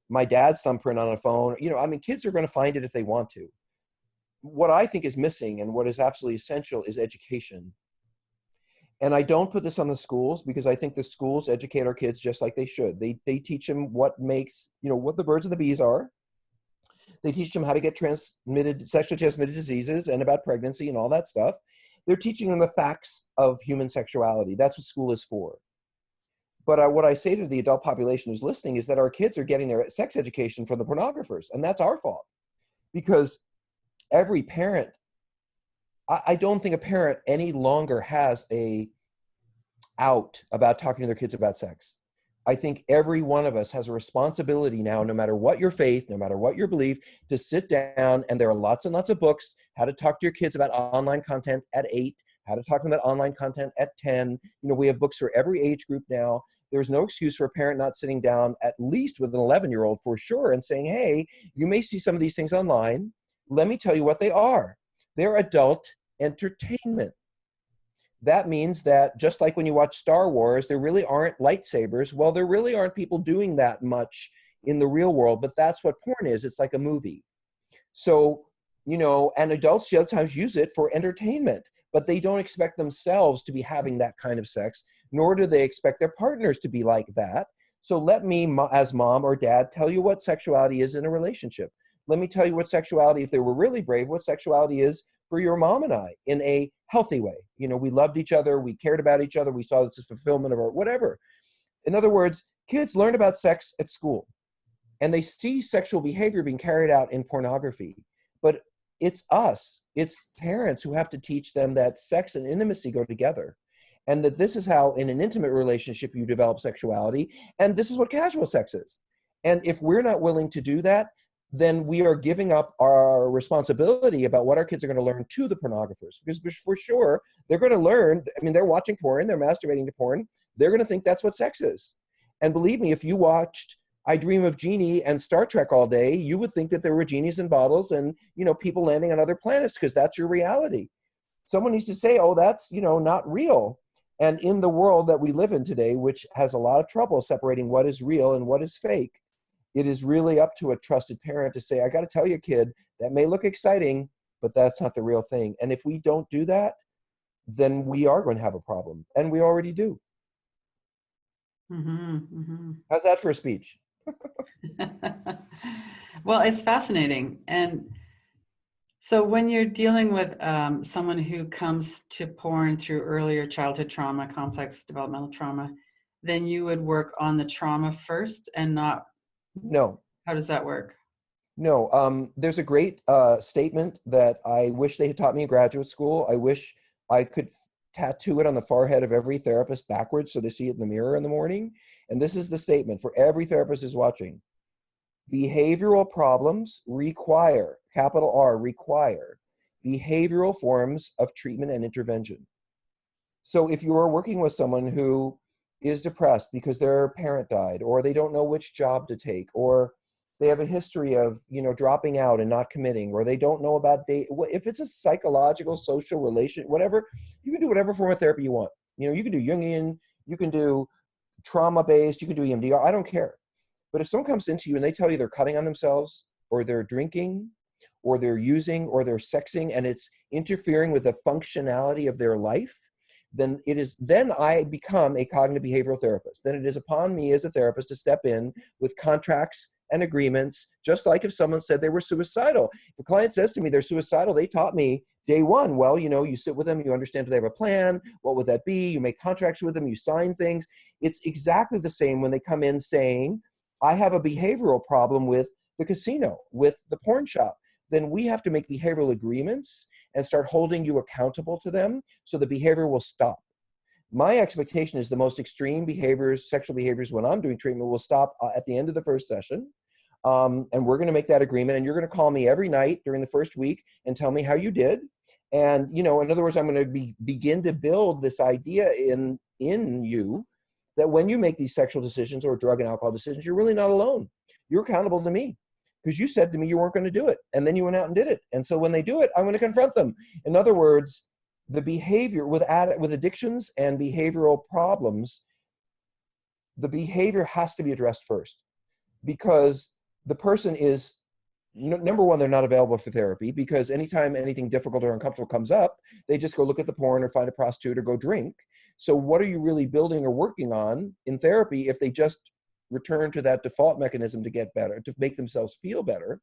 my dad's thumbprint on a phone. You know, I mean, kids are going to find it if they want to. What I think is missing and what is absolutely essential is education. And I don't put this on the schools, because I think the schools educate our kids just like they should. They teach them what makes, you know, what the birds and the bees are. They teach them how to get sexually transmitted diseases and about pregnancy and all that stuff. They're teaching them the facts of human sexuality. That's what school is for. But what I say to the adult population who's listening is that our kids are getting their sex education from the pornographers, and that's our fault. Because every parent, I don't think a parent any longer has a out about talking to their kids about sex. I think every one of us has a responsibility now, no matter what your faith, no matter what your belief, to sit down, and there are lots and lots of books, how to talk to your kids about online content at 8, how to talk to them about online content at 10. You know, we have books for every age group now. There's no excuse for a parent not sitting down, at least with an 11-year-old for sure, and saying, hey, you may see some of these things online. Let me tell you what they are. They're adult entertainment. That means that just like when you watch Star Wars, there really aren't lightsabers. Well, there really aren't people doing that much in the real world, but that's what porn is. It's like a movie. So, you know, and adults sometimes use it for entertainment, but they don't expect themselves to be having that kind of sex, nor do they expect their partners to be like that. So let me, as mom or dad, tell you what sexuality is in a relationship. Let me tell you what sexuality, if they were really brave, what sexuality is for your mom and I in a healthy way. You know, we loved each other, we cared about each other, we saw this as fulfillment of our whatever. In other words, kids learn about sex at school, and they see sexual behavior being carried out in pornography. But it's us, it's parents who have to teach them that sex and intimacy go together, and that this is how in an intimate relationship you develop sexuality, and this is what casual sex is. And if we're not willing to do that, then we are giving up our responsibility about what our kids are going to learn to the pornographers. Because for sure, they're going to learn, I mean, they're watching porn, they're masturbating to porn, they're going to think that's what sex is. And believe me, if you watched I Dream of Jeannie and Star Trek all day, you would think that there were genies in bottles and, you know, people landing on other planets, because that's your reality. Someone needs to say, oh, that's, you know, not real. And in the world that we live in today, which has a lot of trouble separating what is real and what is fake, it is really up to a trusted parent to say, I got to tell you, kid, that may look exciting, but that's not the real thing. And if we don't do that, then we are going to have a problem. And we already do. Mm-hmm, mm-hmm. How's that for a speech? Well, it's fascinating. And so when you're dealing with someone who comes to porn through earlier childhood trauma, complex developmental trauma, then you would work on the trauma first and not. No. How does that work? No. There's a great statement that I wish they had taught me in graduate school. I wish I could tattoo it on the forehead of every therapist backwards so they see it in the mirror in the morning. And this is the statement for every therapist who's watching. Behavioral problems require, capital R, require, behavioral forms of treatment and intervention. So if you are working with someone who is depressed because their parent died, or they don't know which job to take, or they have a history of, you know, dropping out and not committing, or they don't know about date. If it's a psychological, social relation, whatever, you can do whatever form of therapy you want. You know, you can do Jungian, you can do trauma-based, you can do EMDR, I don't care. But if someone comes into you and they tell you they're cutting on themselves, or they're drinking, or they're using, or they're sexing, and it's interfering with the functionality of their life, then I become a cognitive behavioral therapist. Then it is upon me as a therapist to step in with contracts and agreements, just like if someone said they were suicidal. If a client says to me they're suicidal, they taught me day one, well, you know, you sit with them, you understand, do they have a plan? What would that be? You make contracts with them, you sign things. It's exactly the same when they come in saying, I have a behavioral problem with the casino, with the porn shop. Then we have to make behavioral agreements and start holding you accountable to them so the behavior will stop. My expectation is the most extreme behaviors, sexual behaviors, when I'm doing treatment will stop at the end of the first session. And we're going to make that agreement. And you're going to call me every night during the first week and tell me how you did. And, you know, in other words, I'm going to begin to build this idea in you that when you make these sexual decisions or drug and alcohol decisions, you're really not alone. You're accountable to me because you said to me you weren't going to do it. And then you went out and did it. And so when they do it, I'm going to confront them. In other words, the behavior with addictions and behavioral problems, the behavior has to be addressed first because the person is, number one, they're not available for therapy because anytime anything difficult or uncomfortable comes up, they just go look at the porn or find a prostitute or go drink. So what are you really building or working on in therapy if they just return to that default mechanism to get better, to make themselves feel better?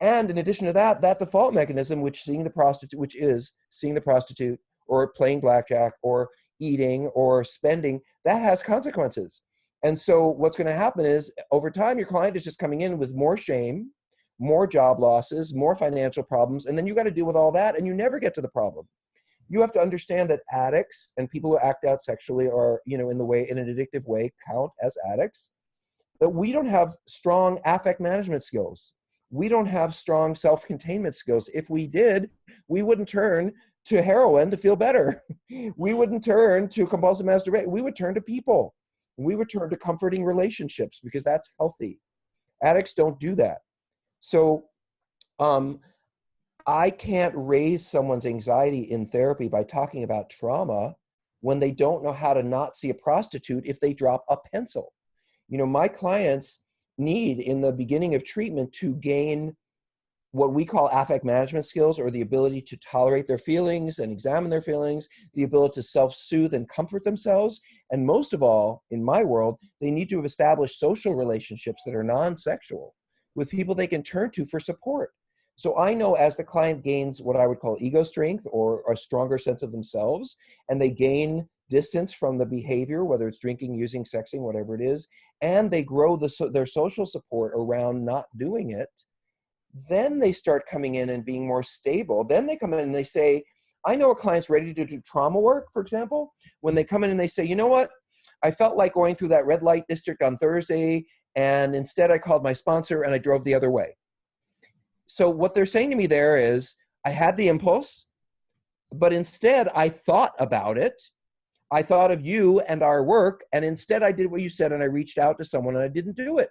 And in addition to that, that default mechanism, which is seeing the prostitute or playing blackjack or eating or spending, that has consequences. And so what's going to happen is over time, your client is just coming in with more shame, more job losses, more financial problems, and then you got to deal with all that and you never get to the problem. You have to understand that addicts and people who act out sexually or, you know, in an addictive way count as addicts, that we don't have strong affect management skills. We don't have strong self-containment skills. If we did, we wouldn't turn to heroin to feel better. We wouldn't turn to compulsive masturbation. We would turn to people. We would turn to comforting relationships because that's healthy. Addicts don't do that. So I can't raise someone's anxiety in therapy by talking about trauma when they don't know how to not see a prostitute if they drop a pencil. You know, my clients need in the beginning of treatment to gain what we call affect management skills, or the ability to tolerate their feelings and examine their feelings, the ability to self-soothe and comfort themselves. And most of all, in my world, they need to have established social relationships that are non-sexual with people they can turn to for support. So I know as the client gains what I would call ego strength or a stronger sense of themselves, and they gain distance from the behavior, whether it's drinking, using, sexing, whatever it is, and they grow their social support around not doing it, then they start coming in and being more stable. Then they come in and they say, I know a client's ready to do trauma work, for example, when they come in and they say, you know what, I felt like going through that red light district on Thursday, and instead I called my sponsor and I drove the other way. So what they're saying to me there is, I had the impulse, but instead I thought about it. I thought of you and our work, and instead I did what you said and I reached out to someone and I didn't do it.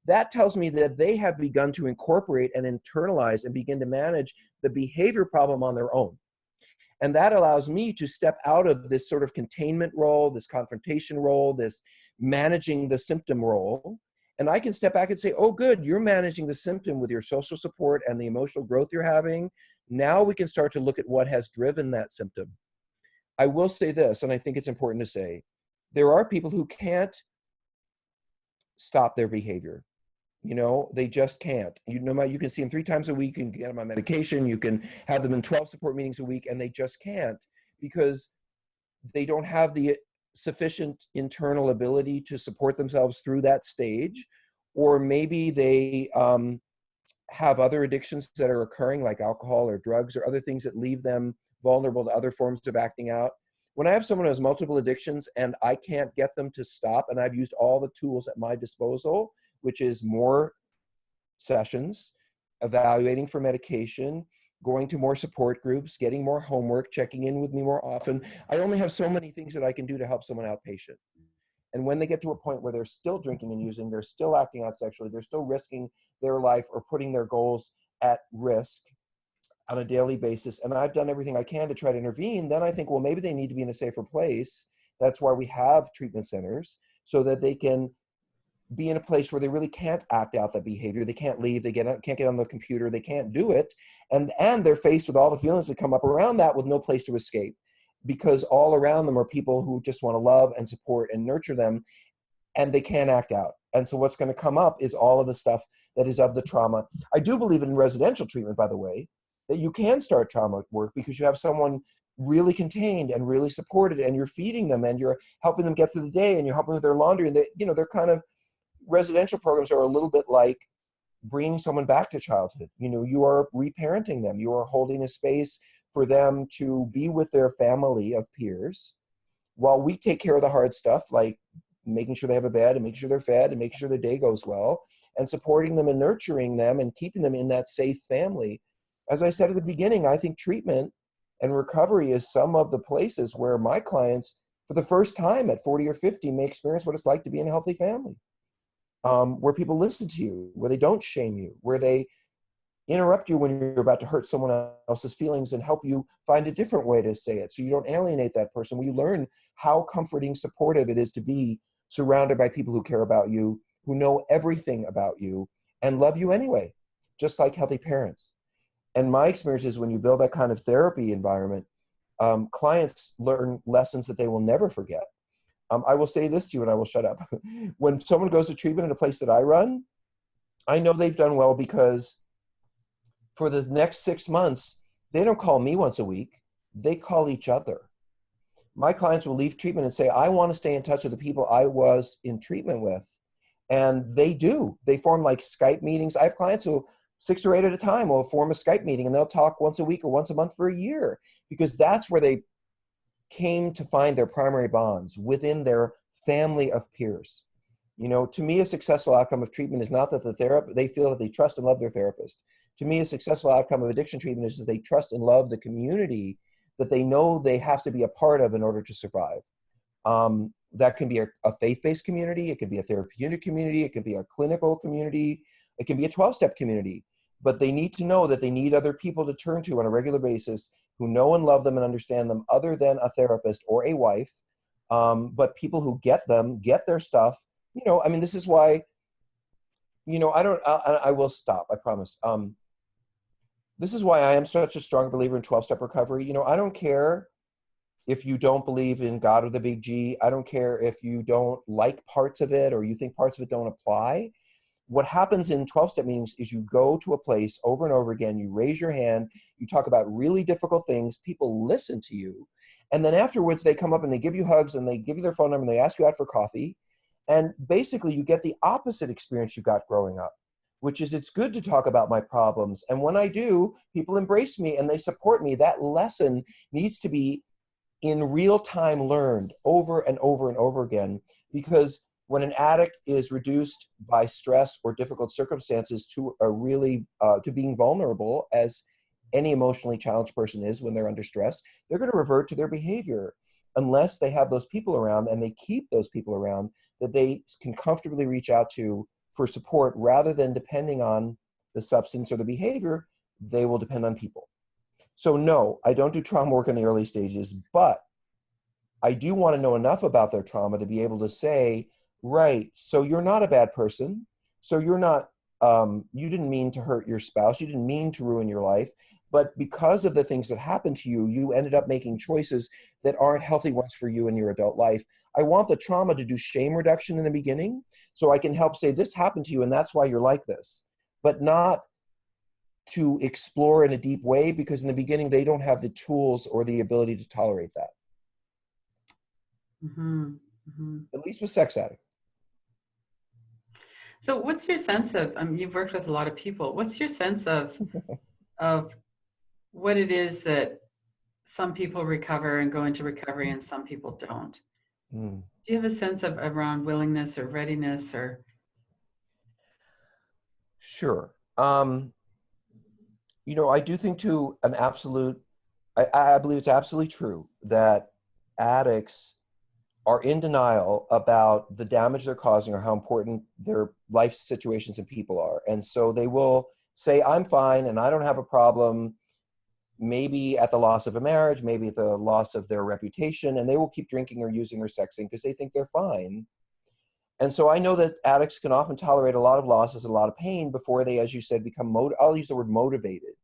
That tells me that they have begun to incorporate and internalize and begin to manage the behavior problem on their own. And that allows me to step out of this sort of containment role, this confrontation role, this managing the symptom role. And I can step back and say, oh, good, you're managing the symptom with your social support and the emotional growth you're having. Now we can start to look at what has driven that symptom. I will say this, and I think it's important to say, there are people who can't stop their behavior. You know, they just can't. You can see them 3 times a week, you can get them on medication, you can have them in 12 support meetings a week, and they just can't because they don't have the sufficient internal ability to support themselves through that stage, or maybe they have other addictions that are occurring, like alcohol or drugs or other things that leave them vulnerable to other forms of acting out. When I have someone who has multiple addictions and I can't get them to stop, and I've used all the tools at my disposal, which is more sessions, evaluating for medication, going to more support groups, getting more homework, checking in with me more often. I only have so many things that I can do to help someone outpatient. And when they get to a point where they're still drinking and using, they're still acting out sexually, they're still risking their life or putting their goals at risk on a daily basis, and I've done everything I can to try to intervene, then I think, well, maybe they need to be in a safer place. That's why we have treatment centers, so that they can be in a place where they really can't act out that behavior. They can't leave, they can't get on the computer, they can't do it. And they're faced with all the feelings that come up around that with no place to escape, because all around them are people who just want to love and support and nurture them. and they can't act out. And so what's going to come up is all of the stuff that is of the trauma. I do believe in residential treatment, by the way, that you can start trauma work because you have someone really contained and really supported, and you're feeding them and you're helping them get through the day and you're helping with their laundry. And they, you know, they're kind of, residential programs are a little bit like bringing someone back to childhood. You know, you are reparenting them. You are holding a space for them to be with their family of peers while we take care of the hard stuff, like making sure they have a bed and making sure they're fed and making sure their day goes well, and supporting them and nurturing them and keeping them in that safe family. As I said at the beginning, I think treatment and recovery is some of the places where my clients, for the first time at 40 or 50, may experience what it's like to be in a healthy family, where people listen to you, where they don't shame you, where they interrupt you when you're about to hurt someone else's feelings and help you find a different way to say it so you don't alienate that person, where you learn how comforting, supportive it is to be surrounded by people who care about you, who know everything about you and love you anyway, just like healthy parents. And my experience is when you build that kind of therapy environment, clients learn lessons that they will never forget. I will say this to you and I will shut up. When someone goes to treatment in a place that I run, I know they've done well because for the next 6 months, they don't call me once a week, they call each other. My clients will leave treatment and say, I want to stay in touch with the people I was in treatment with. And they do. They form like Skype meetings. I have clients who 6 or 8 at a time will form a Skype meeting and they'll talk once a week or once a month for a year, because that's where they came to find their primary bonds within their family of peers. You know, to me, a successful outcome of treatment is not that they feel that they trust and love their therapist. To me, a successful outcome of addiction treatment is that they trust and love the community that they know they have to be a part of in order to survive. That can be a faith-based community. It can be a therapeutic community. It can be a clinical community. It can be a 12-step community. But they need to know that they need other people to turn to on a regular basis who know and love them and understand them other than a therapist or a wife, but people who get them, get their stuff. You know, I mean, this is why, you know, I will stop, I promise. This is why I am such a strong believer in 12-step recovery. You know, I don't care if you don't believe in God with a big G. I don't care if you don't like parts of it or you think parts of it don't apply. What happens in 12-step meetings is you go to a place over and over again, you raise your hand, you talk about really difficult things, people listen to you, and then afterwards they come up and they give you hugs and they give you their phone number and they ask you out for coffee. And basically you get the opposite experience you got growing up, which is it's good to talk about my problems. And when I do, people embrace me and they support me. That lesson needs to be in real time learned over and over and over again, because when an addict is reduced by stress or difficult circumstances to to being vulnerable, as any emotionally challenged person is when they're under stress, they're going to revert to their behavior unless they have those people around and they keep those people around that they can comfortably reach out to for support. Rather than depending on the substance or the behavior, they will depend on people. So no, I don't do trauma work in the early stages, but I do want to know enough about their trauma to be able to say, right, so you're not a bad person. So you're not, you didn't mean to hurt your spouse. You didn't mean to ruin your life. But because of the things that happened to you, you ended up making choices that aren't healthy ones for you in your adult life. I want the trauma to do shame reduction in the beginning so I can help say this happened to you and that's why you're like this, but not to explore in a deep way, because in the beginning they don't have the tools or the ability to tolerate that. Mm-hmm. Mm-hmm. At least with sex addicts. So what's your sense of, you've worked with a lot of people, what's your sense of what it is that some people recover and go into recovery and some people don't? Mm. Do you have a sense of around willingness or readiness or? Sure. You know, I do think to an absolute, I believe it's absolutely true that addicts are in denial about the damage they're causing or how important their life situations and people are. And so they will say, I'm fine and I don't have a problem, maybe at the loss of a marriage, maybe at the loss of their reputation, and they will keep drinking or using or sexing because they think they're fine. And so I know that addicts can often tolerate a lot of losses, a lot of pain before they, as you said, become, I'll use the word motivated,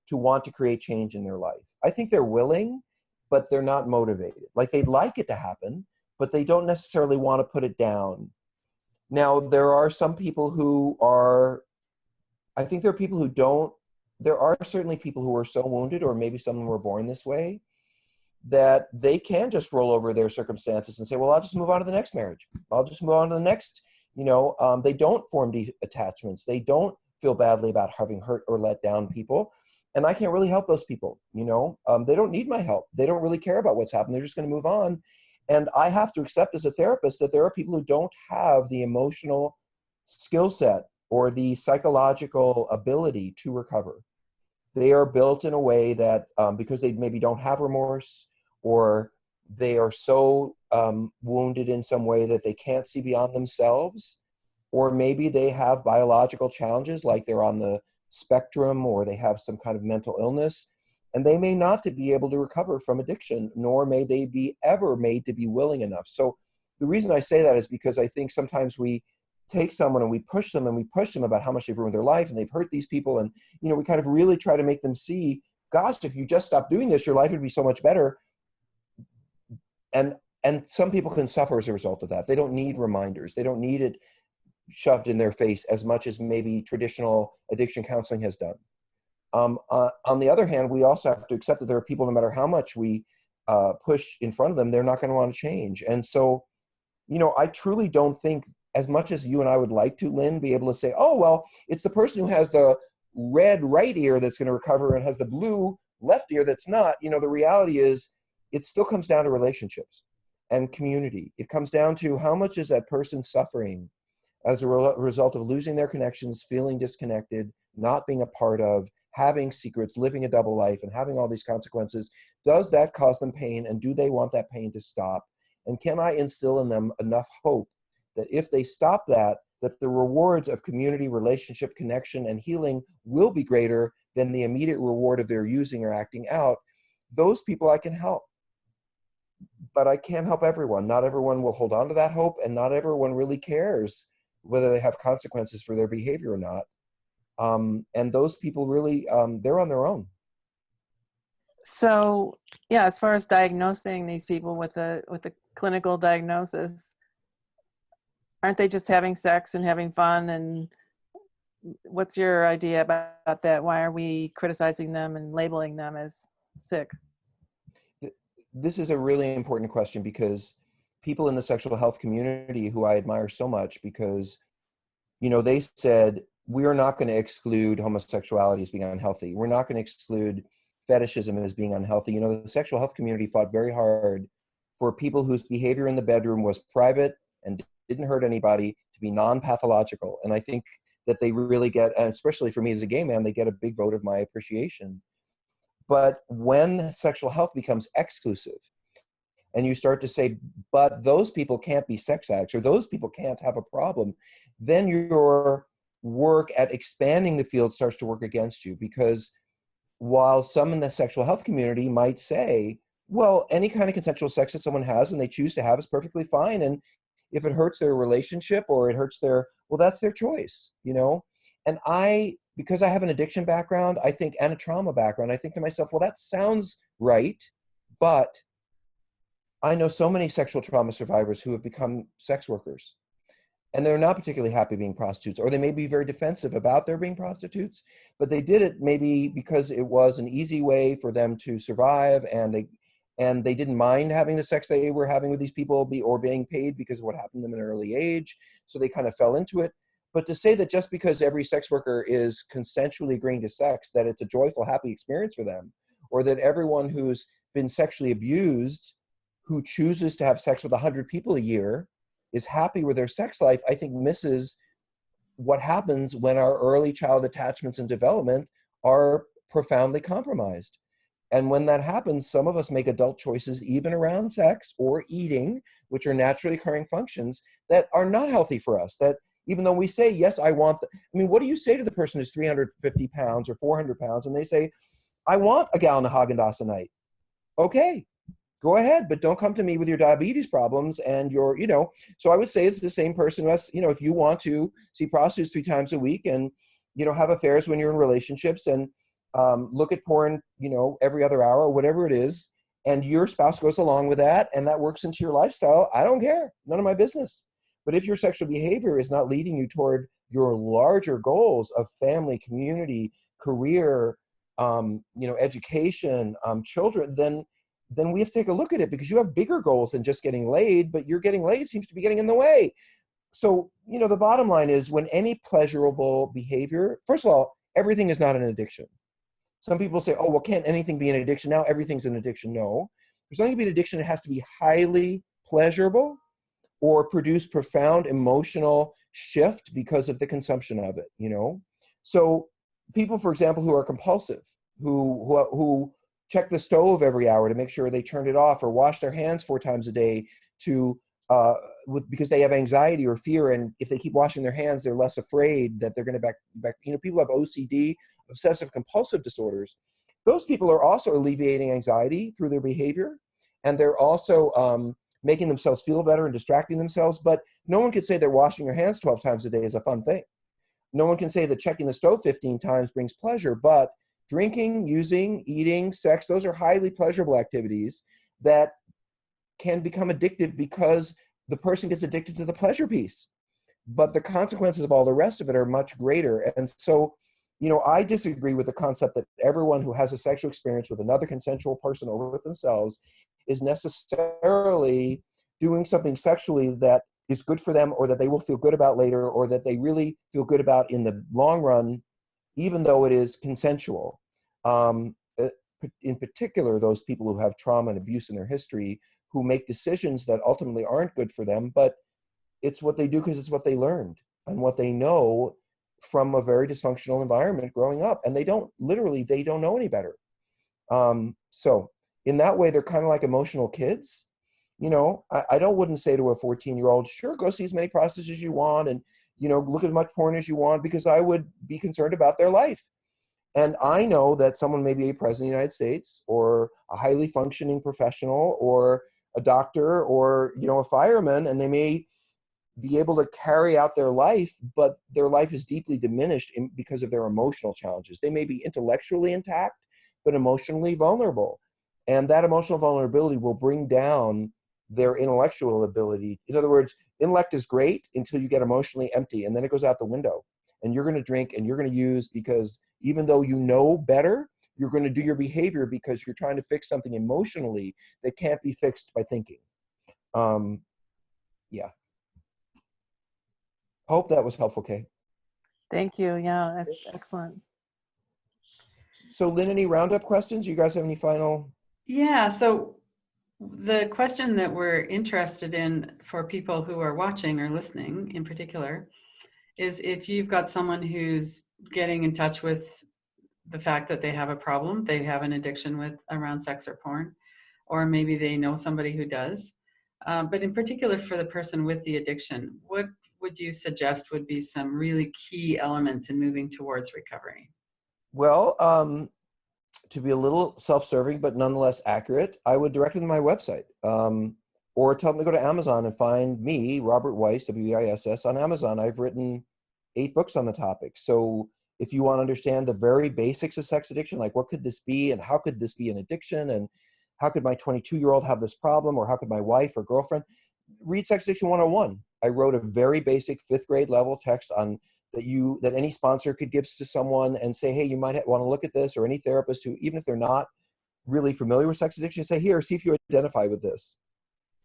to want to create change in their life. I think they're willing, but they're not motivated. Like they'd like it to happen, but they don't necessarily want to put it down. Now, there are some people who are, I think there are people who don't, there are certainly people who are so wounded, or maybe some of them were born this way, that they can just roll over their circumstances and say, well, I'll just move on to the next marriage. I'll just move on to the next, they don't form attachments. They don't feel badly about having hurt or let down people. And I can't really help those people, they don't need my help. They don't really care about what's happened. They're just going to move on. And I have to accept as a therapist that there are people who don't have the emotional skill set or the psychological ability to recover. They are built in a way that because they maybe don't have remorse, or they are so wounded in some way that they can't see beyond themselves, or maybe they have biological challenges, like they're on the spectrum, or they have some kind of mental illness, and they may not to be able to recover from addiction, nor may they be ever made to be willing enough. So the reason I say that is because I think sometimes we take someone and we push them about how much they've ruined their life and they've hurt these people. And, we kind of really try to make them see, gosh, if you just stop doing this, your life would be so much better. And some people can suffer as a result of that. They don't need reminders. They don't need it shoved in their face as much as maybe traditional addiction counseling has done. On the other hand, we also have to accept that there are people, no matter how much we push in front of them, they're not going to want to change. And so, I truly don't think, as much as you and I would like to, Lynn, be able to say, oh, well, it's the person who has the red right ear that's going to recover and has the blue left ear that's not. The reality is it still comes down to relationships and community. It comes down to how much is that person suffering as a result of losing their connections, feeling disconnected, not being a part of, having secrets, living a double life, and having all these consequences. Does that cause them pain, and do they want that pain to stop? And can I instill in them enough hope that if they stop that the rewards of community, relationship, connection, and healing will be greater than the immediate reward of their using or acting out? Those people I can help. But I can't help everyone. Not everyone will hold on to that hope, and not everyone really cares whether they have consequences for their behavior or not. And those people really, they're on their own. So, yeah, as far as diagnosing these people with a clinical diagnosis, aren't they just having sex and having fun? And what's your idea about that? Why are we criticizing them and labeling them as sick? This is a really important question, because people in the sexual health community, who I admire so much, because, they said, we are not going to exclude homosexuality as being unhealthy. We're not going to exclude fetishism as being unhealthy. The sexual health community fought very hard for people whose behavior in the bedroom was private and didn't hurt anybody to be non-pathological. And I think that they really get, and especially for me as a gay man, they get a big vote of my appreciation. But when sexual health becomes exclusive, and you start to say, but those people can't be sex addicts, or those people can't have a problem, then your work at expanding the field starts to work against you. Because while some in the sexual health community might say, well, any kind of consensual sex that someone has and they choose to have is perfectly fine. And if it hurts their relationship or it hurts well, that's their choice, And because I have an addiction background, I think, and a trauma background, I think to myself, well, that sounds right, but I know so many sexual trauma survivors who have become sex workers, and they're not particularly happy being prostitutes, or they may be very defensive about their being prostitutes, but they did it maybe because it was an easy way for them to survive, and they didn't mind having the sex they were having with these people or being paid because of what happened to them in an early age. So they kind of fell into it. But to say that just because every sex worker is consensually agreeing to sex, that it's a joyful, happy experience for them, or that everyone who's been sexually abused, who chooses to have sex with 100 people a year, is happy with their sex life, I think misses what happens when our early child attachments and development are profoundly compromised. And when that happens, some of us make adult choices, even around sex or eating, which are naturally occurring functions, that are not healthy for us. That even though we say, yes, I want, what do you say to the person who's 350 pounds or 400 pounds, and they say, I want a gallon of Haagen-Dazs a night? Okay, go ahead, but don't come to me with your diabetes problems and your, so I would say it's the same person who has, if you want to see prostitutes 3 times a week and, have affairs when you're in relationships and look at porn, every other hour or whatever it is, and your spouse goes along with that and that works into your lifestyle, I don't care. None of my business. But if your sexual behavior is not leading you toward your larger goals of family, community, career, education, children, then we have to take a look at it, because you have bigger goals than just getting laid, but your getting laid seems to be getting in the way. So, the bottom line is, when any pleasurable behavior, first of all, everything is not an addiction. Some people say, oh, well, can't anything be an addiction? Now everything's an addiction. No, there's only to be an addiction. It has to be highly pleasurable or produce profound emotional shift because of the consumption of it, So people, for example, who are compulsive, who check the stove every hour to make sure they turned it off, or wash their hands 4 times a day because they have anxiety or fear, and if they keep washing their hands, they're less afraid that they're going to back. People have OCD, obsessive compulsive disorders. Those people are also alleviating anxiety through their behavior, and they're also making themselves feel better and distracting themselves. But no one could say that washing your hands 12 times a day is a fun thing. No one can say that checking the stove 15 times brings pleasure, but drinking, using, eating, sex, those are highly pleasurable activities that can become addictive because the person gets addicted to the pleasure piece. But the consequences of all the rest of it are much greater. And so, I disagree with the concept that everyone who has a sexual experience with another consensual person or with themselves is necessarily doing something sexually that is good for them, or that they will feel good about later, or that they really feel good about in the long run, even though it is consensual. In particular, those people who have trauma and abuse in their history, who make decisions that ultimately aren't good for them, but it's what they do because it's what they learned and what they know from a very dysfunctional environment growing up, and they don't know any better. So in that way, they're kind of like emotional kids. I wouldn't say to a 14-year-old, sure, go see as many prostitutes as you want, and look at as much porn as you want, because I would be concerned about their life. And I know that someone may be a president of the United States, or a highly functioning professional, or a doctor, or a fireman, and they may be able to carry out their life, but their life is deeply diminished because of their emotional challenges. They may be intellectually intact, but emotionally vulnerable. And that emotional vulnerability will bring down their intellectual ability. In other words, intellect is great until you get emotionally empty, and then it goes out the window. And you're going to drink and you're going to use, because even though you know better, you're going to do your behavior because you're trying to fix something emotionally that can't be fixed by thinking. Yeah. Hope that was helpful, Kay. Thank you. Yeah, that's excellent. So Lynn, any roundup questions? You guys have any final? Yeah, so the question that we're interested in for people who are watching or listening in particular is, if you've got someone who's getting in touch with the fact that they have a problem, they have an addiction around sex or porn, or maybe they know somebody who does. But in particular for the person with the addiction, what would you suggest would be some really key elements in moving towards recovery? Well, to be a little self-serving, but nonetheless accurate, I would direct them to my website, or tell them to go to Amazon and find me, Robert Weiss, W-E-I-S-S, on Amazon. I've written 8 books on the topic. So if you want to understand the very basics of sex addiction, like what could this be, and how could this be an addiction, and how could my 22-year-old have this problem, or how could my wife or girlfriend, read Sex Addiction 101. I wrote a very basic 5th grade level text on that any sponsor could give to someone and say, hey, you might want to look at this, or any therapist who, even if they're not really familiar with sex addiction, say, here, see if you identify with this.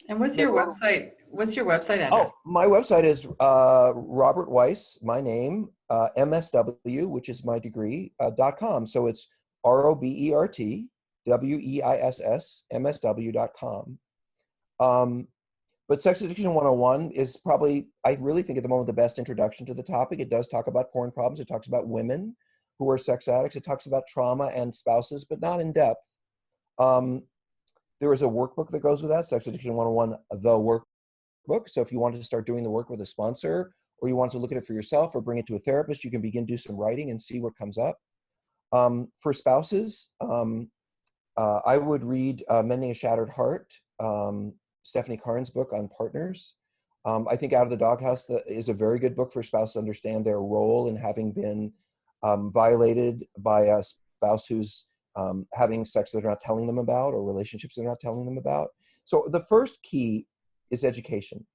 And what's your website? What's your website address? Oh, my website is Robert Weiss, my name, MSW, which is my degree, .com. So it's ROBERT WEISS MSW.com. But Sex Addiction 101 is probably, I really think at the moment, the best introduction to the topic. It does talk about porn problems. It talks about women who are sex addicts. It talks about trauma and spouses, but not in depth. There is a workbook that goes with that, Sex Addiction 101, the workbook. So if you wanted to start doing the work with a sponsor, or you want to look at it for yourself or bring it to a therapist, you can begin to do some writing and see what comes up. For spouses, I would read Mending a Shattered Heart, Stephanie Karn's book on partners. I think Out of the Doghouse is a very good book for spouses to understand their role in having been violated by a spouse who's having sex that they're not telling them about, or relationships they're not telling them about. So the first key is education.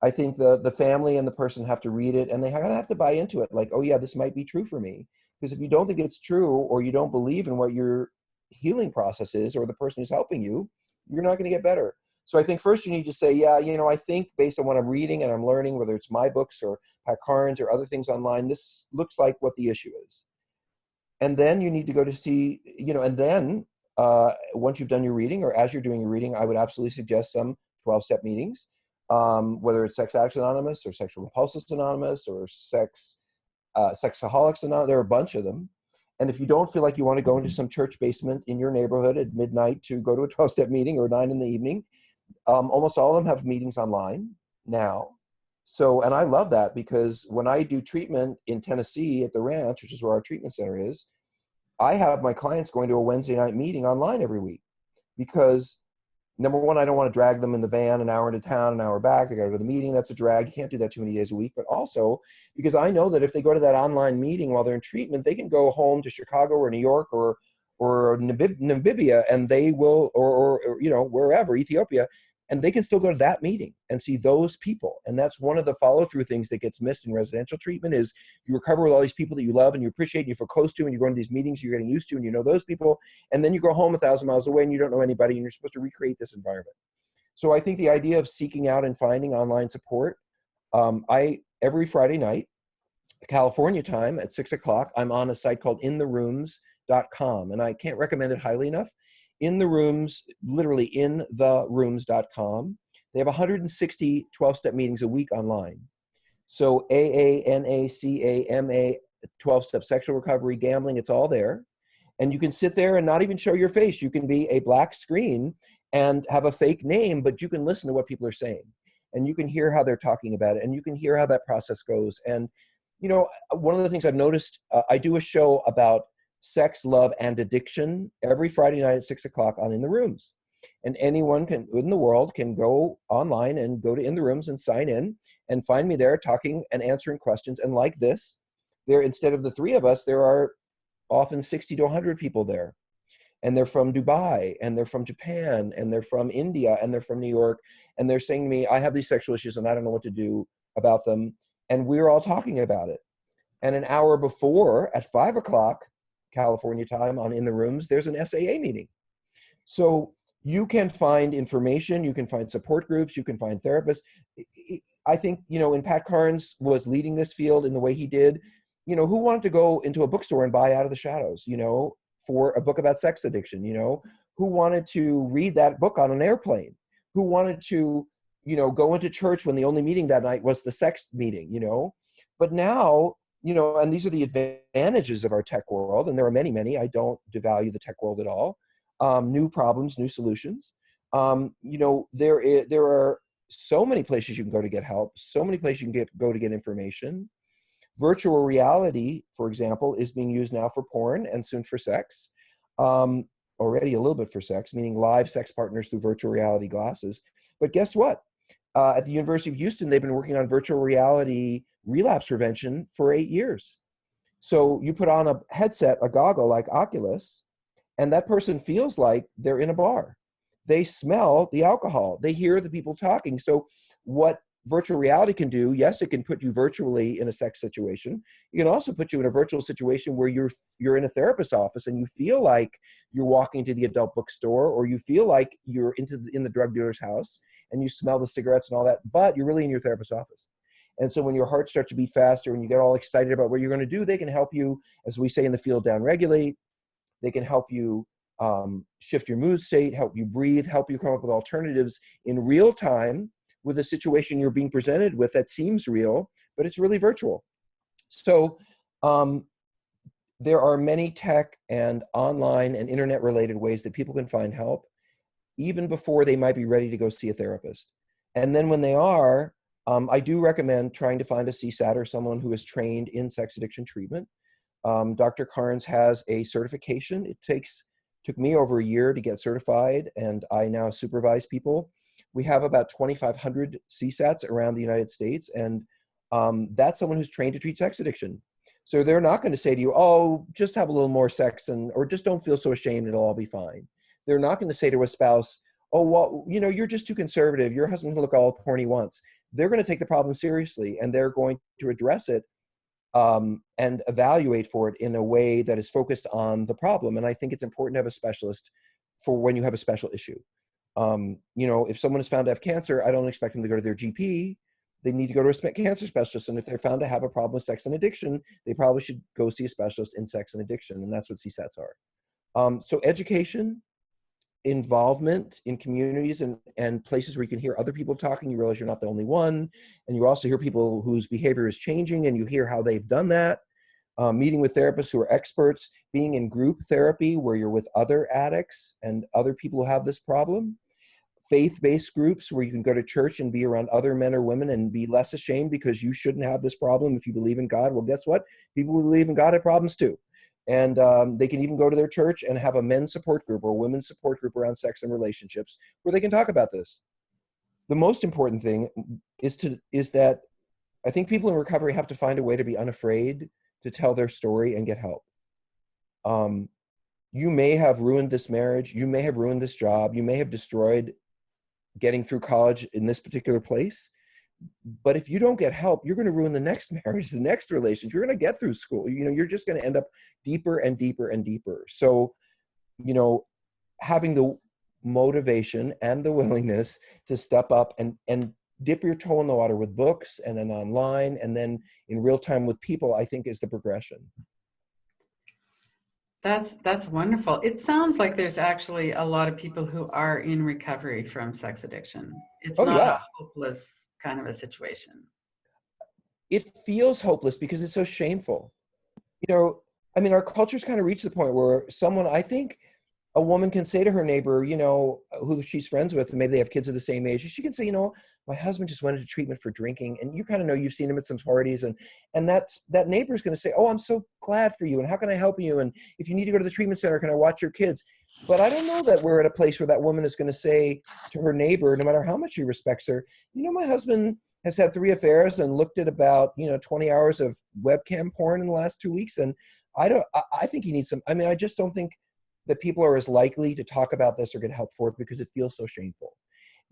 I think the family and the person have to read it, and they kind of have to buy into it. Like, oh yeah, this might be true for me. Because if you don't think it's true, or you don't believe in what your healing process is, or the person who's helping you, you're not going to get better. So I think first you need to say, yeah, you know, I think based on what I'm reading and I'm learning, whether it's my books or Pat Carnes or other things online, this looks like what the issue is. And then you need to go to see, you know, and then once you've done your reading, or as you're doing your reading, I would absolutely suggest some 12-step meetings, whether it's Sex Addicts Anonymous or Sexual Repulsives Anonymous or Sexaholics Anonymous. There are a bunch of them. And if you don't feel like you want to go into some church basement in your neighborhood at midnight to go to a 12-step meeting, or 9 in the evening, almost all of them have meetings online now. So, and I love that, because when I do treatment in Tennessee at the ranch, which is where our treatment center is, I have my clients going to a Wednesday night meeting online every week, because number one, I don't want to drag them in the van an hour into town, an hour back. They got to go to the meeting. That's a drag. You can't do that too many days a week. But also because I know that if they go to that online meeting while they're in treatment, they can go home to Chicago or New York or Namibia, and they will, or you know, wherever, Ethiopia, and they can still go to that meeting and see those people. And that's one of the follow-through things that gets missed in residential treatment, is you recover with all these people that you love and you appreciate and you feel close to, and you go into these meetings you're getting used to, and you know those people, and then you go home 1,000 miles away and you don't know anybody, and you're supposed to recreate this environment. So I think the idea of seeking out and finding online support, every Friday night, California time at 6 o'clock, I'm on a site called intherooms.com, and I can't recommend it highly enough. In the Rooms, literally intherooms.com. They have 160 12-step meetings a week online. So AANACAMA, 12-step sexual recovery, gambling, it's all there. And you can sit there and not even show your face. You can be a black screen and have a fake name, but you can listen to what people are saying. And you can hear how they're talking about it, and you can hear how that process goes. And, you know, one of the things I've noticed, I do a show about sex, love, and addiction every Friday night at 6 o'clock on In the Rooms. And anyone in the world can go online and go to In the Rooms and sign in and find me there talking and answering questions. And like this, there, instead of the 3 of us, there are often 60 to 100 people there. And they're from Dubai, and they're from Japan, and they're from India, and they're from New York. And they're saying to me, I have these sexual issues and I don't know what to do about them. And we're all talking about it. And an hour before, at 5 o'clock, California time, on In the Rooms, there's an SAA meeting. So you can find information, you can find support groups, you can find therapists. I think, you know, when Pat Carnes was leading this field in the way he did, you know, who wanted to go into a bookstore and buy Out of the Shadows, you know, for a book about sex addiction? You know, who wanted to read that book on an airplane? Who wanted to, you know, go into church when the only meeting that night was the sex meeting, you know? But now, you know, and these are the advantages of our tech world, and there are many, many. I don't devalue the tech world at all. New problems, new solutions. You know, there are so many places you can go to get help, so many places you can go to get information. Virtual reality, for example, is being used now for porn and soon for sex. Already a little bit for sex, meaning live sex partners through virtual reality glasses. But guess what? At the University of Houston, they've been working on virtual reality relapse prevention for 8 years. So you put on a headset, a goggle like Oculus, and that person feels like they're in a bar. They smell the alcohol. They hear the people talking. So what virtual reality can do, yes, it can put you virtually in a sex situation. It can also put you in a virtual situation where you're in a therapist's office and you feel like you're walking to the adult bookstore, or you feel like you're in the drug dealer's house and you smell the cigarettes and all that, but you're really in your therapist's office. And so when your heart starts to beat faster and you get all excited about what you're going to do, they can help you, as we say in the field, down-regulate. They can help you shift your mood state, help you breathe, help you come up with alternatives in real time with a situation you're being presented with that seems real, but it's really virtual. So there are many tech and online and internet-related ways that people can find help, even before they might be ready to go see a therapist. And then when they are, I do recommend trying to find a CSAT or someone who is trained in sex addiction treatment. Dr. Carnes has a certification. It took me over a year to get certified, and I now supervise people. We have about 2,500 CSATs around the United States, and that's someone who's trained to treat sex addiction. So they're not going to say to you, oh, just have a little more sex, or just don't feel so ashamed, it'll all be fine. They're not going to say to a spouse, oh, well, you know, you're just too conservative. Your husband can look all porn he wants. they're going to take the problem seriously and they're going to address it and evaluate for it in a way that is focused on the problem. And I think it's important to have a specialist for when you have a special issue. You know, if someone is found to have cancer, I don't expect them to go to their GP. They need to go to a cancer specialist. And if they're found to have a problem with sex and addiction, they probably should go see a specialist in sex and addiction. And that's what CSATs are. So education, involvement in communities and places where you can hear other people talking, you realize you're not the only one. And you also hear people whose behavior is changing and you hear how they've done that. Meeting with therapists who are experts, being in group therapy where you're with other addicts and other people who have this problem. Faith-based groups where you can go to church and be around other men or women and be less ashamed because you shouldn't have this problem if you believe in God. Well, guess what? People who believe in God have problems too. And they can even go to their church and have a men's support group or a women's support group around sex and relationships where they can talk about this. The most important thing is that I think people in recovery have to find a way to be unafraid to tell their story and get help. You may have ruined this marriage. You may have ruined this job. You may have destroyed getting through college in this particular place. But if you don't get help, you're going to ruin the next marriage, the next relationship. You're going to get through school. You know, you're just going to end up deeper and deeper and deeper. So, you know, having the motivation and the willingness to step up and dip your toe in the water with books and then online and then in real time with people, I think is the progression. That's wonderful. It sounds like there's actually a lot of people who are in recovery from sex addiction. It's not Yeah. a hopeless kind of a situation. It feels hopeless because it's so shameful. You know, I mean, our culture's kind of reached the point where I think a woman can say to her neighbor, you know, who she's friends with, and maybe they have kids of the same age, she can say, you know, my husband just went into treatment for drinking, and you kind of know, you've seen him at some parties, and that neighbor's going to say, oh, I'm so glad for you, and how can I help you? And if you need to go to the treatment center, can I watch your kids? But I don't know that we're at a place where that woman is going to say to her neighbor, no matter how much she respects her, you know, my husband has had 3 affairs and looked at about, you know, 20 hours of webcam porn in the last 2 weeks, and I think he needs some. I mean, I just don't think that people are as likely to talk about this or get help for it because it feels so shameful.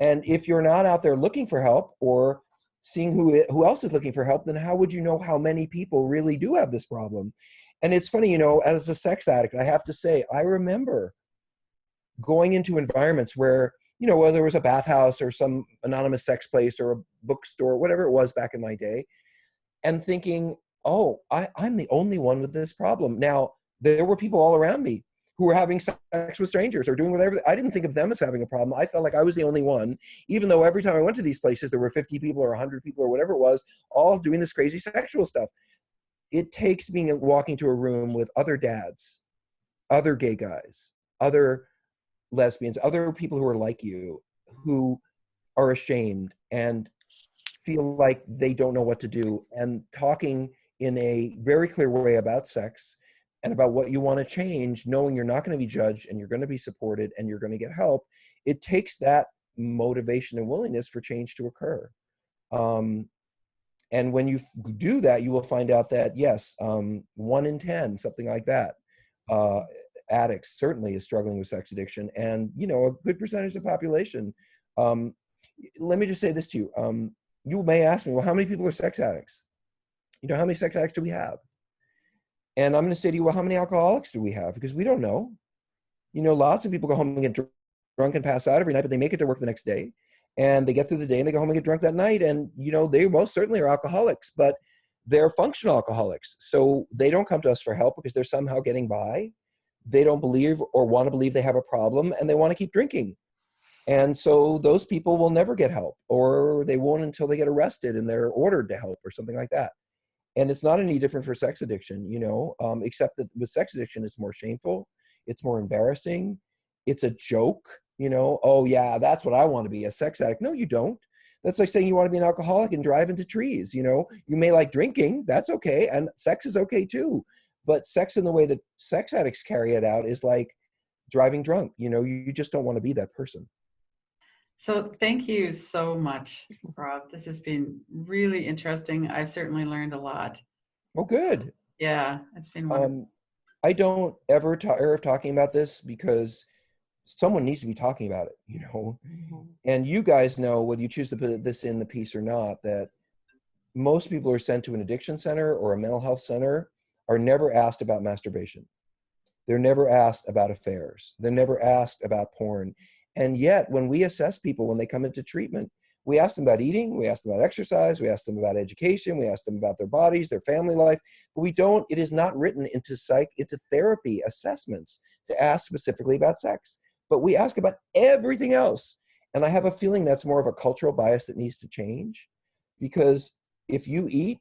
And if you're not out there looking for help or seeing who else is looking for help, then how would you know how many people really do have this problem? And it's funny, you know, as a sex addict, I have to say, I remember going into environments where, you know, whether it was a bathhouse or some anonymous sex place or a bookstore, whatever it was back in my day, and thinking, oh, I'm the only one with this problem. Now, there were people all around me who were having sex with strangers or doing whatever. I didn't think of them as having a problem. I felt like I was the only one, even though every time I went to these places, there were 50 people or 100 people or whatever it was, all doing this crazy sexual stuff. It takes walking to a room with other dads, other gay guys, other lesbians, other people who are like you, who are ashamed and feel like they don't know what to do, and talking in a very clear way about sex and about what you want to change, knowing you're not going to be judged and you're going to be supported and you're going to get help. It takes that motivation and willingness for change to occur. And when you do that, you will find out that, yes, 1 in 10, something like that, addicts certainly is struggling with sex addiction. And, you know, a good percentage of the population. Let me just say this to you. You may ask me, well, how many people are sex addicts? You know, how many sex addicts do we have? And I'm going to say to you, well, how many alcoholics do we have? Because we don't know. You know, lots of people go home and get drunk and pass out every night, but they make it to work the next day. And they get through the day and they go home and get drunk that night. And, you know, they most certainly are alcoholics, but they're functional alcoholics. So they don't come to us for help because they're somehow getting by. They don't believe or want to believe they have a problem, and they want to keep drinking. And so those people will never get help, or they won't until they get arrested and they're ordered to help or something like that. And it's not any different for sex addiction, you know, except that with sex addiction, it's more shameful. It's more embarrassing. It's a joke, you know. Oh, yeah, that's what I want to be, a sex addict. No, you don't. That's like saying you want to be an alcoholic and drive into trees, you know. You may like drinking. That's okay. And sex is okay, too. But sex in the way that sex addicts carry it out is like driving drunk. You know, you just don't want to be that person. So thank you so much, Rob. This has been really interesting. I've certainly learned a lot. Oh, good. Yeah, it's been wonderful. I don't ever tire of talking about this because someone needs to be talking about it, you know. Mhm. And you guys know, whether you choose to put this in the piece or not, that most people who are sent to an addiction center or a mental health center are never asked about masturbation. They're never asked about affairs. They're never asked about porn. And yet, when we assess people when they come into treatment, we ask them about eating, we ask them about exercise, we ask them about education, we ask them about their bodies, their family life, but we don't, it is not written into into therapy assessments to ask specifically about sex. But we ask about everything else. And I have a feeling that's more of a cultural bias that needs to change, because if you eat,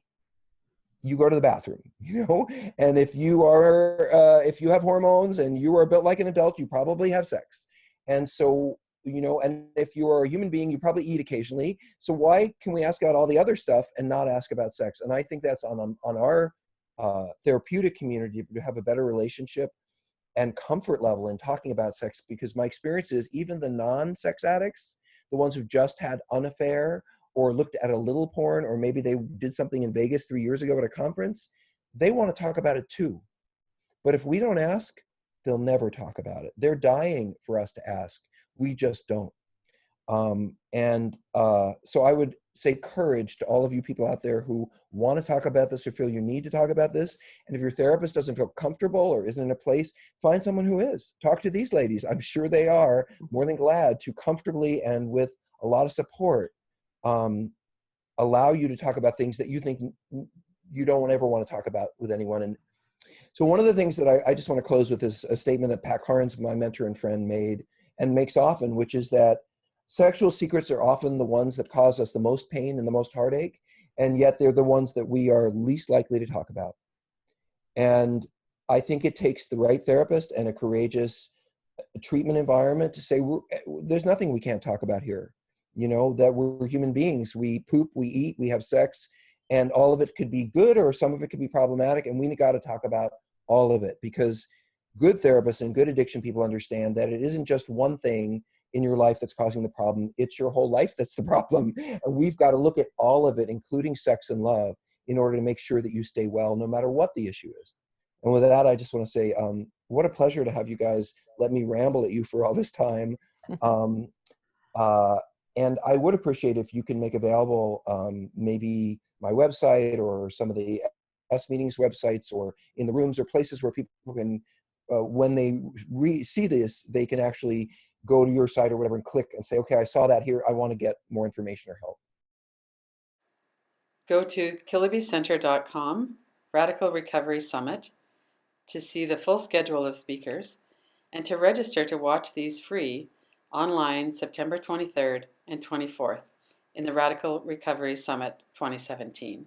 you go to the bathroom, you know, and if you have hormones and you are built like an adult, you probably have sex. And so, you know, and if you are a human being, you probably eat occasionally. So why can we ask about all the other stuff and not ask about sex? And I think that's on our therapeutic community to have a better relationship and comfort level in talking about sex, because my experience is even the non-sex addicts, the ones who've just had an affair or looked at a little porn, or maybe they did something in Vegas 3 years ago at a conference, they want to talk about it too. But if we don't ask, they'll never talk about it. They're dying for us to ask. We just don't. So I would say courage to all of you people out there who want to talk about this or feel you need to talk about this. And if your therapist doesn't feel comfortable or isn't in a place, find someone who is. Talk to these ladies. I'm sure they are more than glad to comfortably and with a lot of support allow you to talk about things that you think you don't ever want to talk about with anyone. And so one of the things that I just want to close with is a statement that Pat Carnes, my mentor and friend, made and makes often, which is that sexual secrets are often the ones that cause us the most pain and the most heartache, and yet they're the ones that we are least likely to talk about. And I think it takes the right therapist and a courageous treatment environment to say, there's nothing we can't talk about here. You know, that we're human beings. We poop, we eat, we have sex, and all of it could be good or some of it could be problematic. And we got to talk about all of it, because good therapists and good addiction people understand that it isn't just one thing in your life that's causing the problem. It's your whole life that's the problem. And we've got to look at all of it, including sex and love, in order to make sure that you stay well, no matter what the issue is. And with that, I just want to say, what a pleasure to have you guys let me ramble at you for all this time. And I would appreciate if you can make available maybe my website or some of the S meetings websites, or in the rooms or places where people can, when they see this, they can actually go to your site or whatever and click and say, okay, I saw that here. I want to get more information or help. Go to KillibyCenter.com, Radical Recovery Summit, to see the full schedule of speakers and to register to watch these free online September 23rd and 24th in the Radical Recovery Summit 2017.